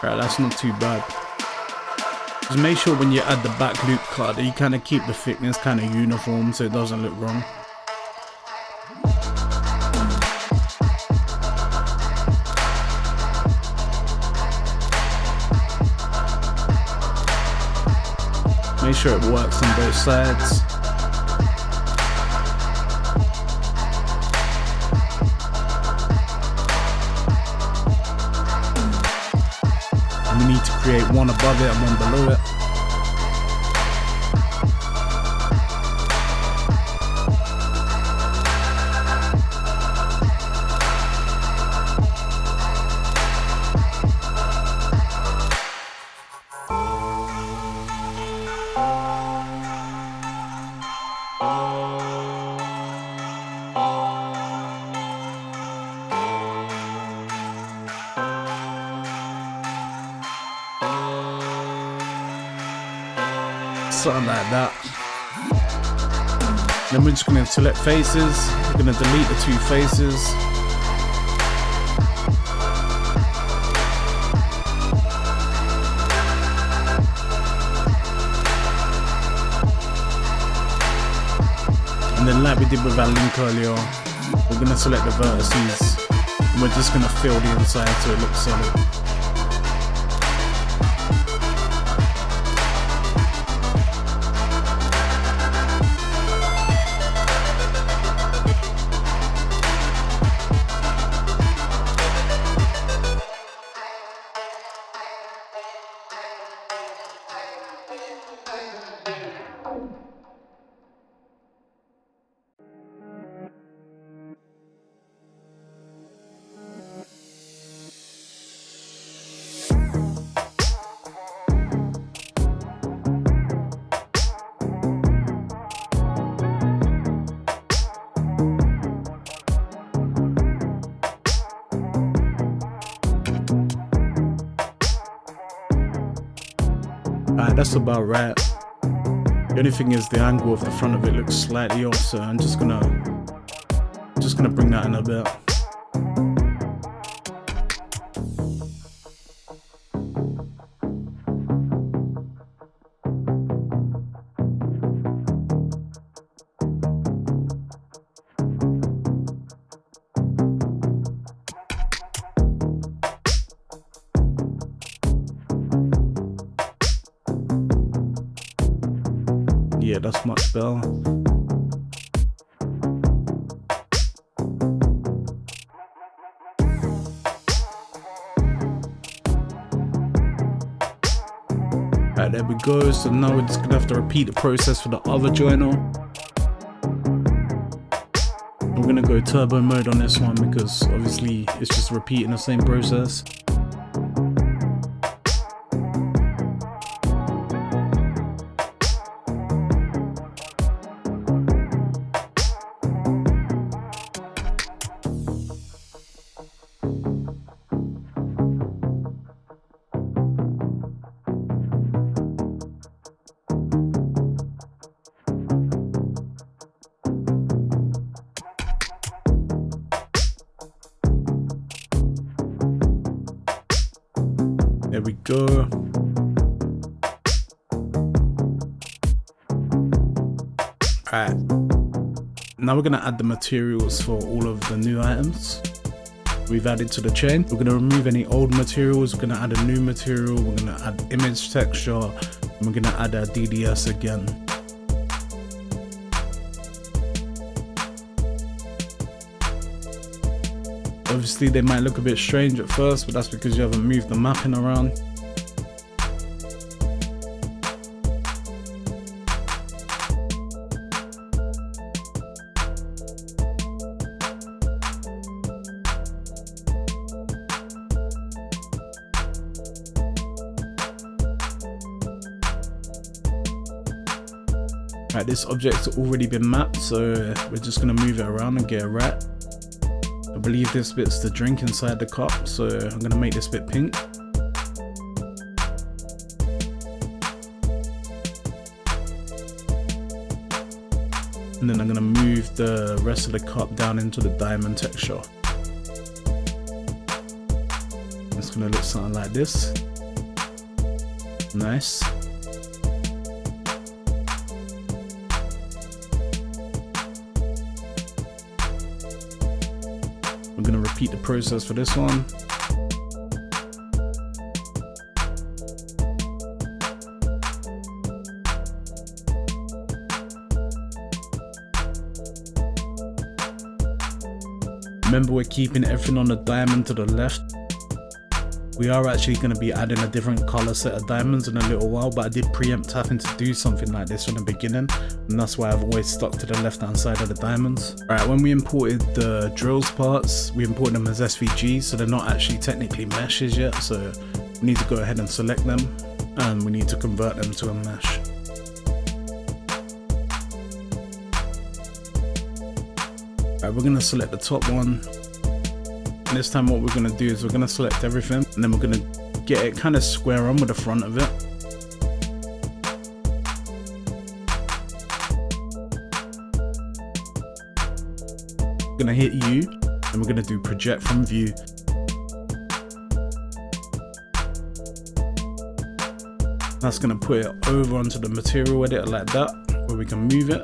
Right, that's not too bad. Just make sure when you add the back loop cut that you kind of keep the thickness kind of uniform so it doesn't look wrong. Make sure it works on both sides. We need to create one above it and one below it. Something like that. Then we're just going to select faces. We're going to delete the two faces. And then like we did with our link earlier, we're going to select the vertices. And we're just going to fill the inside so it looks solid. Alright, that's about right. The only thing is the angle of the front of it looks slightly off, so I'm just gonna bring that in a bit. that's much better. Alright, there we go. So now we're just gonna have to repeat the process for the other joiner. We're gonna go turbo mode on this one because obviously it's just repeating the same process. There we go. Alright. Now we're going to add the materials for all of the new items we've added to the chain. We're going to remove any old materials. We're going to add a new material. We're going to add image texture. And we're going to add our DDS again. Obviously they might look a bit strange at first, but that's because you haven't moved the mapping around. Right, this object's already been mapped, so we're just gonna move it around and get a rat. I believe this bit's the drink inside the cup, so I'm gonna make this bit pink. And then I'm gonna move the rest of the cup down into the diamond texture. It's gonna look something like this. Nice. I'm gonna repeat the process for this one. Remember, we're keeping everything on the diamond to the left. We are actually going to be adding a different color set of diamonds in a little while, but I did preempt having to do something like this from the beginning, and that's why I've always stuck to the left hand side of the diamonds. Alright, when we imported the drills parts, we imported them as SVGs, so they're not actually technically meshes yet, so we need to go ahead and select them, and we need to convert them to a mesh. Alright, we're going to select the top one. And this time what we're going to do is we're going to select everything, and then we're going to get it kind of square on with the front of it. We're going to hit U, and we're going to do project from view. That's going to put it over onto the material editor like that, where we can move it.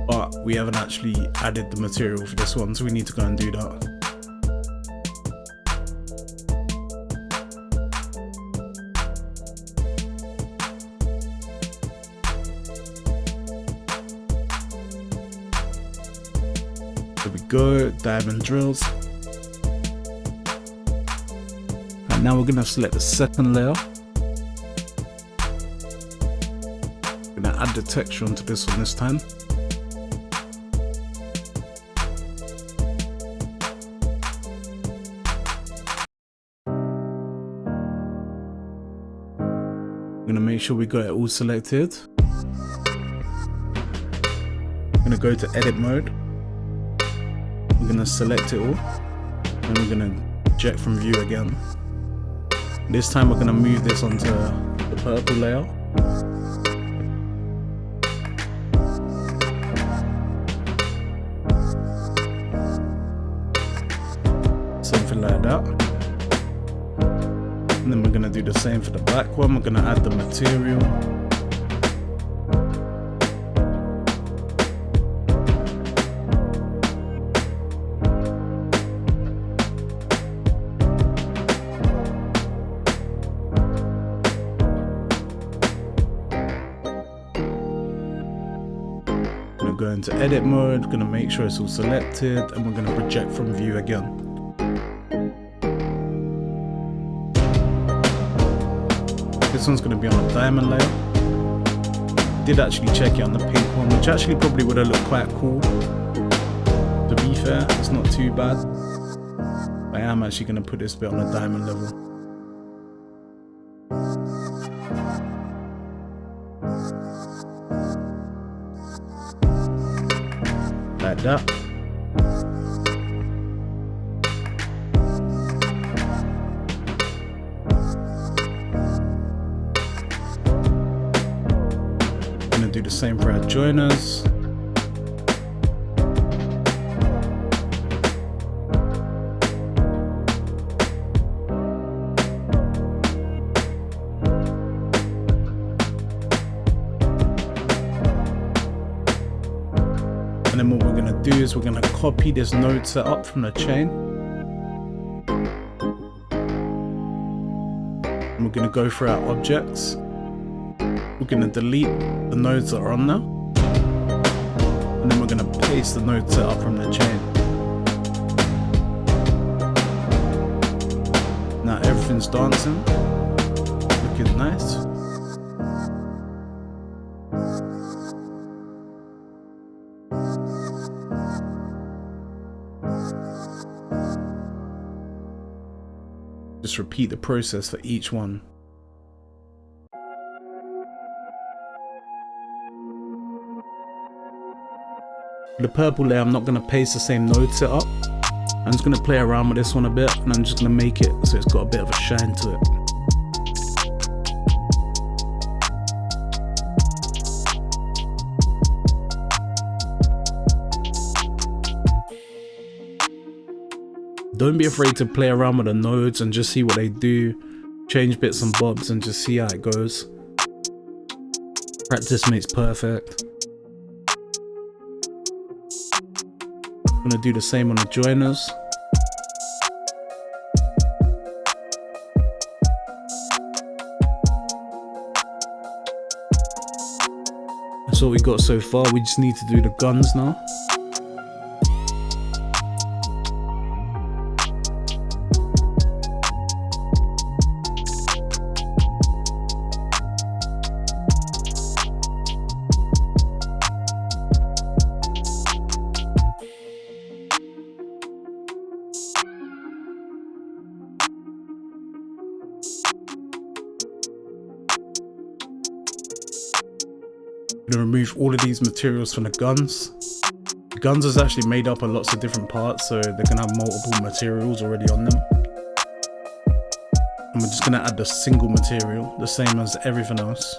But we haven't actually added the material for this one, so we need to go and do that. There we go, diamond drills. And now we're going to select the second layer. We're going to add the texture onto this one this time. We're going to make sure we got it all selected. We're going to go to edit mode. We're going to select it all. And we're going to project from view again. This time we're going to move this onto the purple layer. Something like that. And then we're going to do the same for the black one. We're going to add the material. into edit mode, we're gonna make sure it's all selected, and we're gonna project from view again. This one's gonna be on a diamond layer. Did actually check it on the pink one, which actually probably would have looked quite cool. To be fair, it's not too bad. I am actually gonna put this bit on a diamond level. Like that. I'm gonna do the same for our joiners. And then what we're going to do is we're going to copy this node setup from the chain. And we're going to go through our objects. We're going to delete the nodes that are on there. And then we're going to paste the node setup from the chain. Now everything's dancing. Looking nice. Just repeat the process for each one. For the purple layer, I'm not going to paste the same node setup. I'm just going to play around with this one a bit, and I'm just going to make it so it's got a bit of a shine to it. Don't be afraid to play around with the nodes and just see what they do. Change bits and bobs and just see how it goes. Practice makes perfect. I'm gonna do the same on the joiners. That's what we got so far. We just need to do the guns now. I'm gonna remove all of these materials from the guns. The guns is actually made up of lots of different parts, so they're gonna have multiple materials already on them. And we're just gonna add the single material, the same as everything else.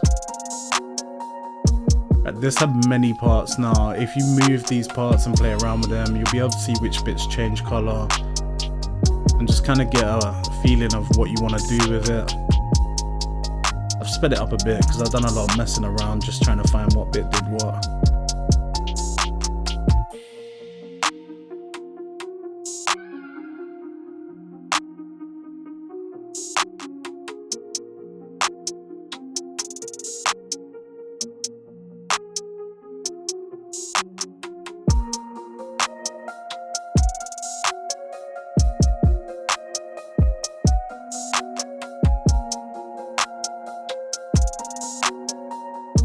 This have many parts now. If you move these parts and play around with them, you'll be able to see which bits change color and just kind of get a feeling of what you want to do with it. I've sped it up a bit because I've done a lot of messing around just trying to find what bit did what.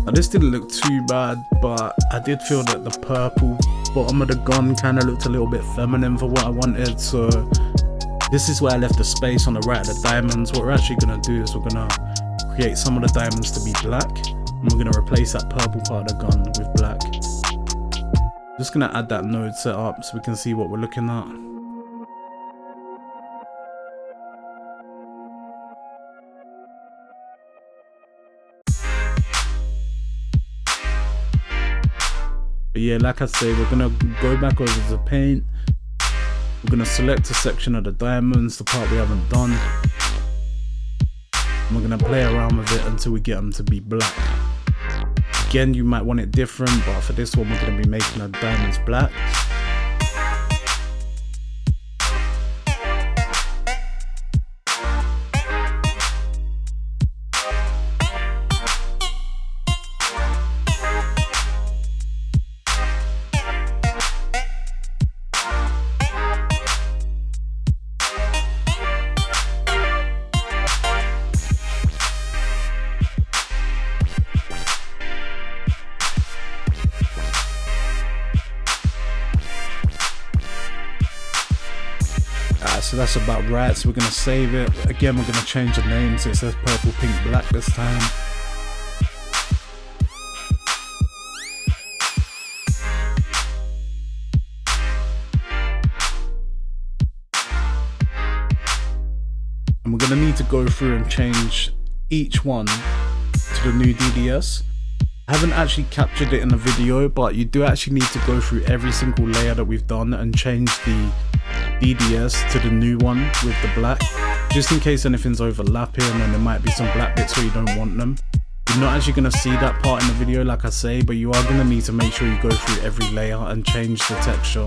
Now this didn't look too bad, but I did feel that the purple bottom of the gun kind of looked a little bit feminine for what I wanted, so this is where I left the space on the right of the diamonds. What we're actually going to do is we're going to create some of the diamonds to be black, and we're going to replace that purple part of the gun with black. Just going to add that node set up so we can see what we're looking at. But yeah, like I say, we're gonna go back over the paint. We're gonna select a section of the diamonds, the part we haven't done. And we're gonna play around with it until we get them to be black. Again, you might want it different, but for this one, we're gonna be making the diamonds black. Alright, so that's about right. So we're gonna save it. Again, we're gonna change the name so it says purple, pink, black this time. And we're gonna need to go through and change each one to the new DDS. I haven't actually captured it in the video, but you do actually need to go through every single layer that we've done and change the DDS to the new one with the black, just in case anything's overlapping and there might be some black bits where you don't want them. You're not actually going to see that part in the video like I say, but you are going to need to make sure you go through every layer and change the texture.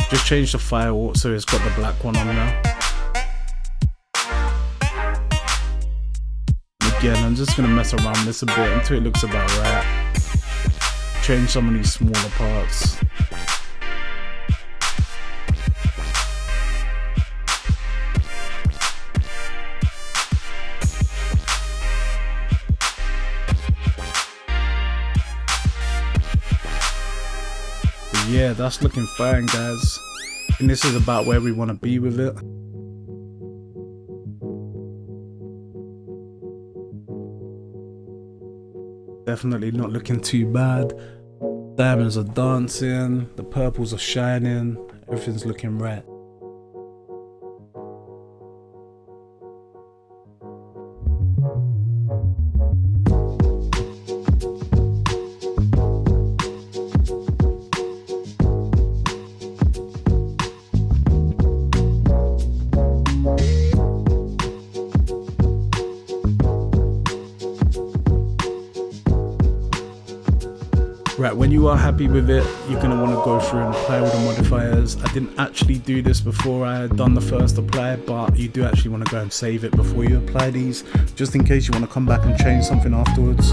Just change the file so it's got the black one on there. Again, I'm just going to mess around this a bit until it looks about right. Change some of these smaller parts. But yeah, that's looking fine, guys. And this is about where we want to be with it. Definitely not looking too bad. Diamonds are dancing, the purples are shining, everything's looking right. Right, when you are happy with it, you're going to want to go through and apply all the modifiers. I didn't actually do this before I had done the first apply, but you do actually want to go and save it before you apply these, just in case you want to come back and change something afterwards.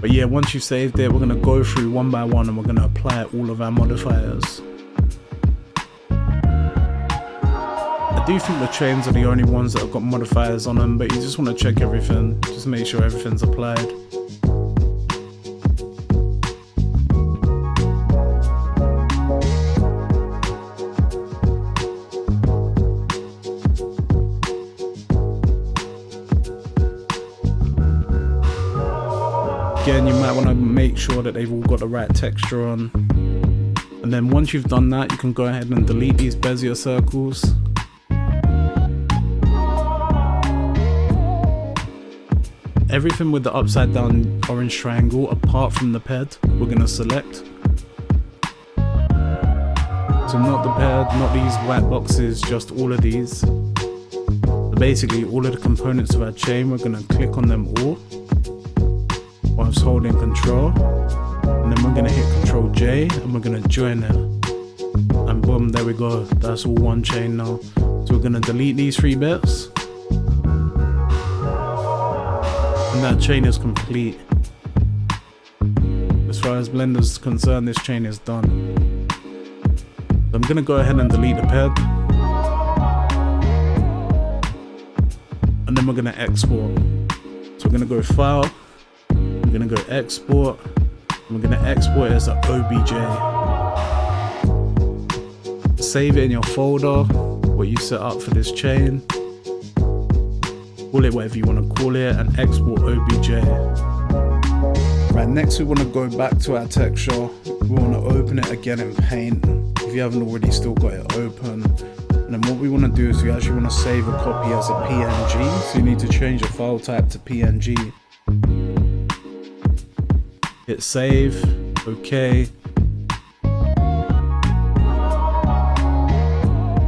But yeah, once you've saved it, we're going to go through one by one and we're going to apply all of our modifiers. I do think the chains are the only ones that have got modifiers on them, but you just want to check everything, just make sure everything's applied. Again, you might want to make sure that they've all got the right texture on. And then once you've done that, you can go ahead and delete these Bezier circles. Everything with the upside down orange triangle, apart from the ped, we're going to select. So not the ped, not these white boxes, just all of these. So basically all of the components of our chain, we're going to click on them all whilst holding Control, and then we're going to hit Control J and we're going to join it, and boom, there we go, that's all one chain now. So we're going to delete these 3 bits and that chain is complete. As far as Blender's concerned, this chain is done. So I'm going to go ahead and delete the ped, and then we're going to export. So we're going to go File, we're going to go Export, and we're going to export it as an OBJ. Save it in your folder, what you set up for this chain. Call it whatever you want to call it, and export OBJ. Right, next we want to go back to our texture. We want to open it again in Paint, if you haven't already still got it open. And then what we want to do is we actually want to save a copy as a PNG, so you need to change your file type to PNG. Hit save, okay.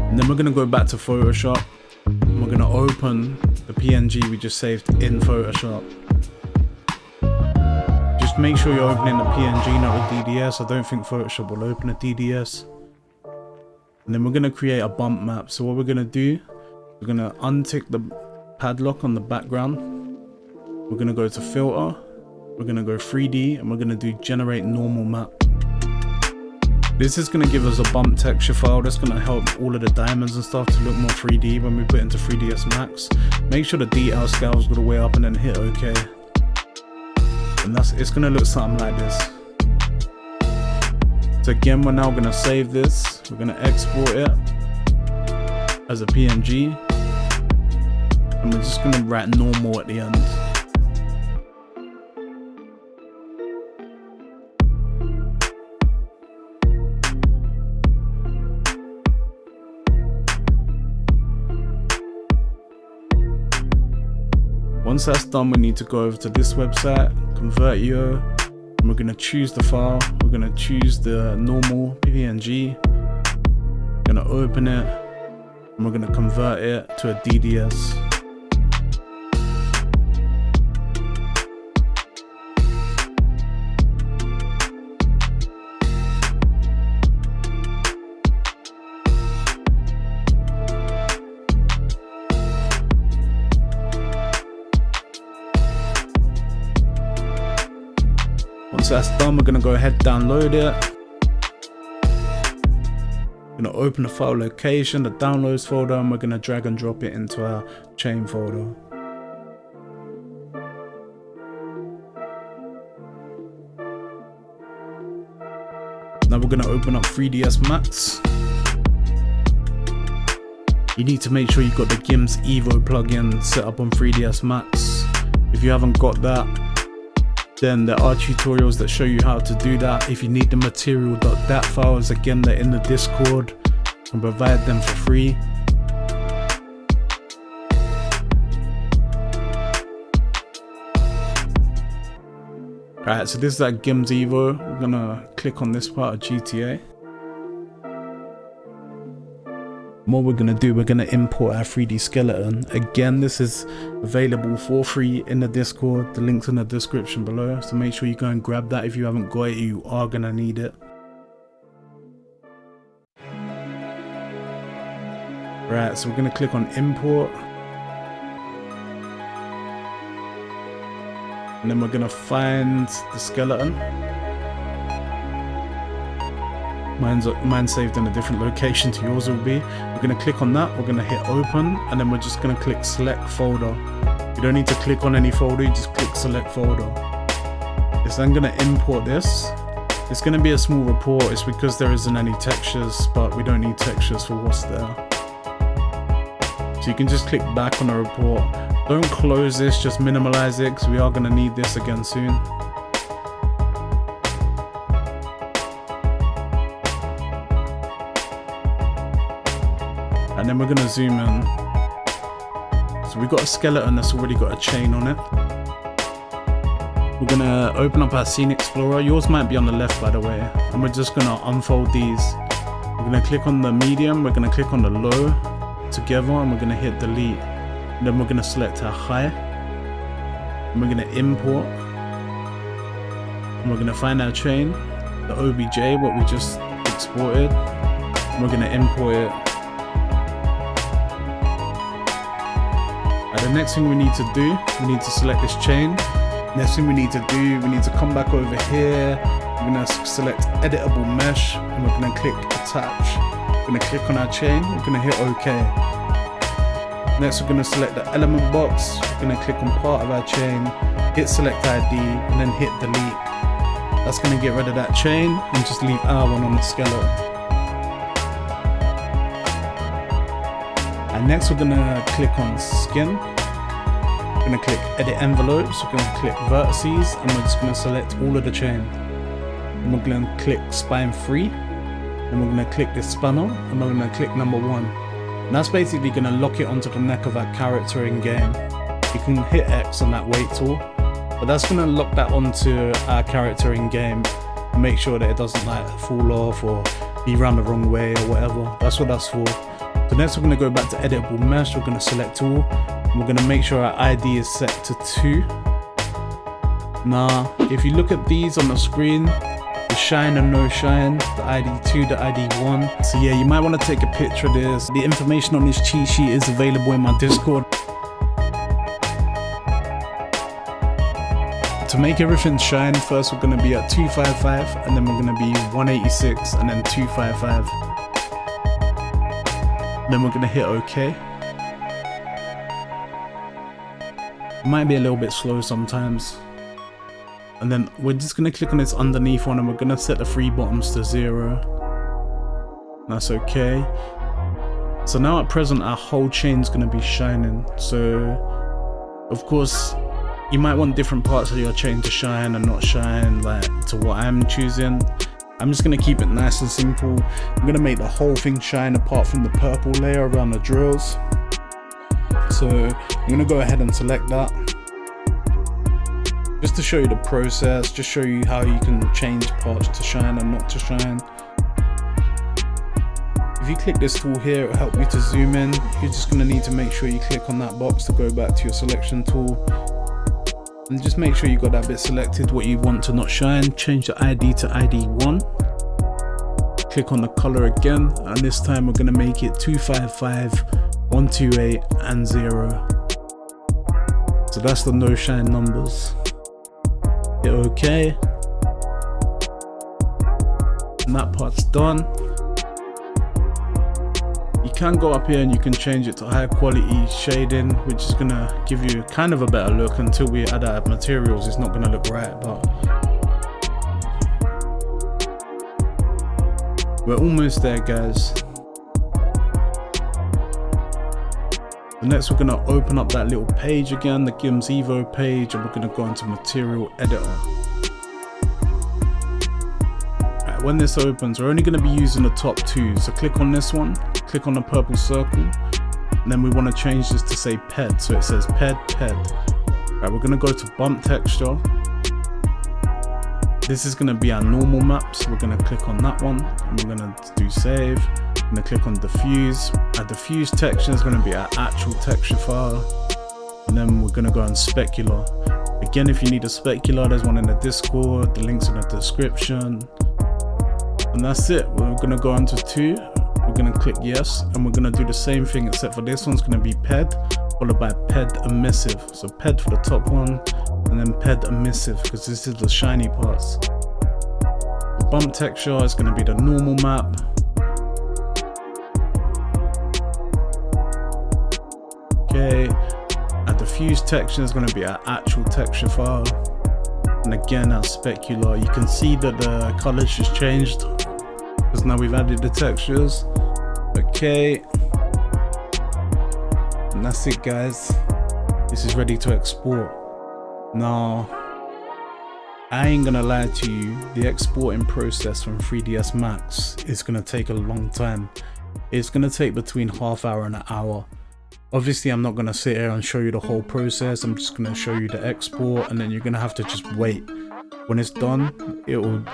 And then we're going to go back to Photoshop, and we're going to open the PNG we just saved in Photoshop. Just make sure you're opening the PNG, not the DDS. I don't think Photoshop will open a DDS. And then we're going to create a bump map. So what we're going to do, we're going to untick the padlock on the background. We're going to go to Filter. We're going to go 3D, and we're going to do Generate Normal Map. This is going to give us a bump texture file that's going to help all of the diamonds and stuff to look more 3D when we put it into 3ds Max. Make sure the detail scale's got the way up and then hit OK. And it's going to look something like this. So again, we're now gonna save this. We're gonna export it as a PNG. And we're just gonna write normal at the end. Once that's done, we need to go over to this website, Convertio, and we're going to choose the file. We're going to choose the normal PNG, going to open it, and we're going to convert it to a DDS. Once that's done, we're going to go ahead and download it. We're going to open the file location, the downloads folder, and we're going to drag and drop it into our chain folder. Now we're going to open up 3ds Max. You need to make sure you've got the GIMS Evo plugin set up on 3ds Max. If you haven't got that, then there are tutorials that show you how to do that. If you need the material.dat files, again, they're in the Discord. You can provide them for free. Alright, so this is that GIMS Evo. We're gonna click on this part of GTA. What we're going to do, we're going to import our 3D skeleton. Again, this is available for free in the Discord. The link's in the description below, so make sure you go and grab that. If you haven't got it, you are going to need it. Right, so we're going to click on import. And then we're going to find the skeleton. Mine's saved in a different location to yours will be. We're going to click on that, we're going to hit open, and then we're just going to click select folder. You don't need to click on any folder, you just click select folder. It's then going to import this. It's going to be a small report, it's because there isn't any textures, but we don't need textures for what's there. So you can just click back on the report. Don't close this, just minimize it, because we are going to need this again soon. And then we're going to zoom in. So we've got a skeleton that's already got a chain on it. We're going to open up our Scene Explorer. Yours might be on the left, by the way. And we're just going to unfold these. We're going to click on the medium. We're going to click on the low together. And we're going to hit delete. And then we're going to select our high. And we're going to import. And we're going to find our chain, the OBJ, what we just exported. And we're going to import it. The next thing we need to do, we need to select this chain. Next thing we need to do, we need to come back over here. We're going to select editable mesh and we're going to click attach. We're going to click on our chain, we're going to hit OK. Next we're going to select the element box, we're going to click on part of our chain, hit select ID and then hit delete. That's going to get rid of that chain and just leave our one on the skeleton. And next we're going to click on skin. We're going to click edit envelopes, we're going to click vertices, and we're just going to select all of the chain. And we're going to click spine 3, and we're going to click this spanner, and we're going to click number 1. And that's basically going to lock it onto the neck of our character in game. You can hit X on that weight tool, but that's going to lock that onto our character in game and make sure that it doesn't like fall off or be run the wrong way or whatever. That's what that's for. So next we're going to go back to editable mesh, we're going to select all. We're going to make sure our ID is set to 2. Now, if you look at these on the screen, the shine and no shine, the ID 2, the ID 1. So yeah, you might want to take a picture of this. The information on this cheat sheet is available in my Discord. To make everything shine, first we're going to be at 255, and then we're going to be 186, and then 255. Then we're going to hit OK. It might be a little bit slow sometimes. And then we're just going to click on this underneath one and we're going to set the 3 bottoms to 0. That's okay. So now at present our whole chain's going to be shining. So of course you might want different parts of your chain to shine and not shine, like to what I'm choosing. I'm just going to keep it nice and simple. I'm going to make the whole thing shine apart from the purple layer around the drills. So I'm going to go ahead and select that. Just to show you the process, just show you how you can change parts to shine and not to shine. If you click this tool here, it will help you to zoom in. You're just going to need to make sure you click on that box to go back to your selection tool. And just make sure you got that bit selected, what you want to not shine. Change the ID to ID1. Click on the color again, and this time we're going to make it 255, 128 and 0. So that's the no shine numbers. Hit OK. And that part's done. You can go up here and you can change it to high quality shading, which is gonna give you kind of a better look. Until we add our materials, it's not gonna look right, but we're almost there, guys. Next we're gonna open up that little page again, the GIMS Evo page, and we're gonna go into material editor. When this opens, we're only going to be using the top 2, so click on this one, click on the purple circle, and then we want to change this to say ped, so it says ped. Right, we're going to go to bump texture. This is going to be our normal map, so we're going to click on that one, and we're going to do save. I'm going to click on diffuse. Our diffuse texture is going to be our actual texture file, and then we're going to go on specular. Again, if you need a specular, there's one in the Discord, the link's in the description. And that's it. We're going to go on to 2. We're going to click yes, and we're going to do the same thing, except for this one's going to be ped followed by ped emissive. So ped for the top one, and then ped emissive, because this is the shiny parts. The bump texture is going to be the normal map. Okay, our diffuse texture is going to be our actual texture file. And again, our specular, you can see that the colors just changed because now we've added the textures. Okay, and that's it, guys. This is ready to export. Now, I ain't gonna lie to you, the exporting process from 3ds Max is gonna take a long time. It's gonna take between half hour and an hour. Obviously, I'm not going to sit here and show you the whole process. I'm just going to show you the export, and then you're going to have to just wait. When it's done, it will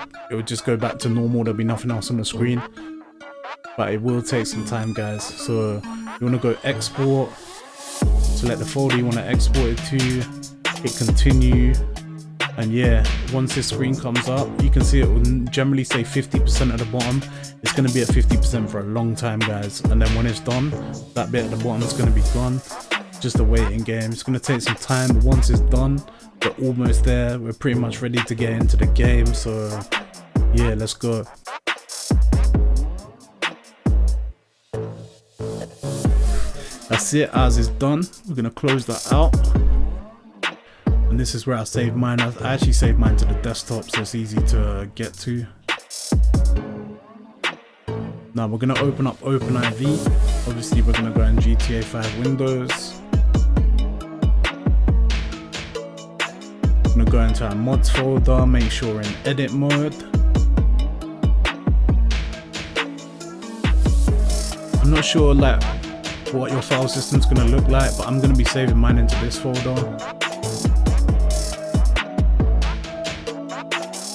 just go back to normal. There'll be nothing else on the screen. But it will take some time, guys. So you want to go export, select the folder you want to export it to, hit continue. And yeah, once this screen comes up, you can see it will generally say 50% at the bottom. It's going to be at 50% for a long time, guys. And then when it's done, that bit at the bottom is going to be gone. Just a waiting game. It's going to take some time, but once it's done, we're almost there. We're pretty much ready to get into the game. So yeah, let's go. That's it. Ours is done. We're going to close that out. And this is where I saved mine. I actually saved mine to the desktop, so it's easy to get to. Now we're going to open up OpenIV. Obviously we're going to go in GTA 5 Windows. We're going to go into our mods folder, make sure we're in edit mode. I'm not sure like what your file system's going to look like, but I'm going to be saving mine into this folder.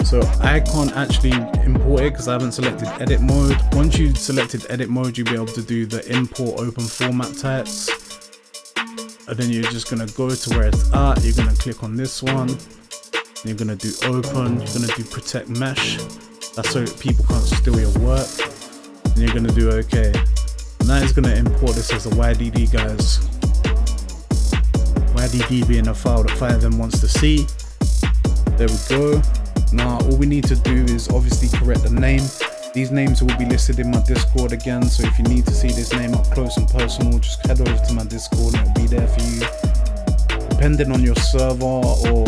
So I can't actually import it because I haven't selected edit mode. Once you've selected edit mode, you'll be able to do the import open format types. And then you're just going to go to where it's at. You're going to click on this one. You're going to do open. You're going to do protect mesh. That's so people can't steal your work. And you're going to do OK. And that is going to import this as a YDD, guys. YDD being a file that FiveM wants to see. There we go. Now all we need to do is obviously correct the name. These names will be listed in my Discord again, so if you need to see this name up close and personal, just head over to my Discord and it'll be there for you. depending on your server or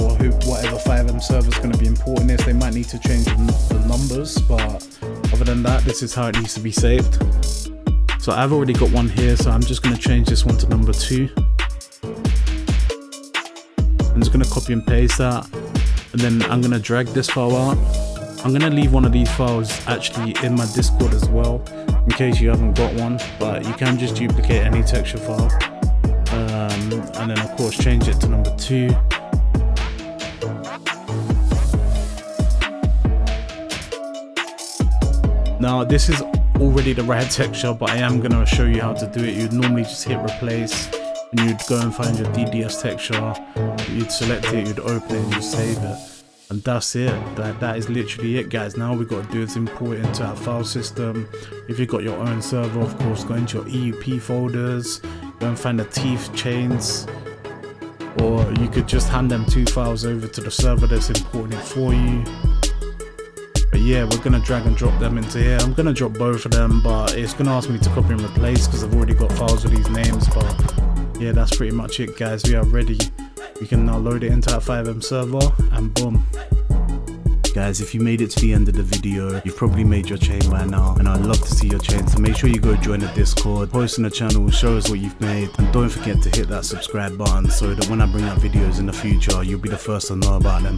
whatever FiveM server is going to be importing this, they might need to change the numbers, but other than that, this is how it needs to be saved. So I've already got one here, so I'm just going to change this one to number 2. I'm just going to copy and paste that, and then I'm going to drag this file out. I'm going to leave one of these files actually in my Discord as well, in case you haven't got one, but you can just duplicate any texture file. And then of course change it to number 2. Now this is already the right texture, but I am going to show you how to do it. You'd normally just hit replace and you'd go and find your DDS texture, you'd select it, you'd open it and you save it, and that's it. That is literally it, guys. Now we've got to do is import it into our file system. If you've got your own server, of course, go into your EUP folders, go and find the teeth chains, or you could just hand them 2 files over to the server that's importing it for you. But yeah, we're gonna drag and drop them into here. I'm gonna drop both of them, but it's gonna ask me to copy and replace because I've already got files with these names. But yeah, that's pretty much it, guys. We are ready. We can now load it into our FiveM server and boom. Guys, if you made it to the end of the video, you've probably made your chain by now, and I'd love to see your chain, so make sure you go join the Discord, post on the channel, show us what you've made, and don't forget to hit that subscribe button so that when I bring out videos in the future, you'll be the first to know about them.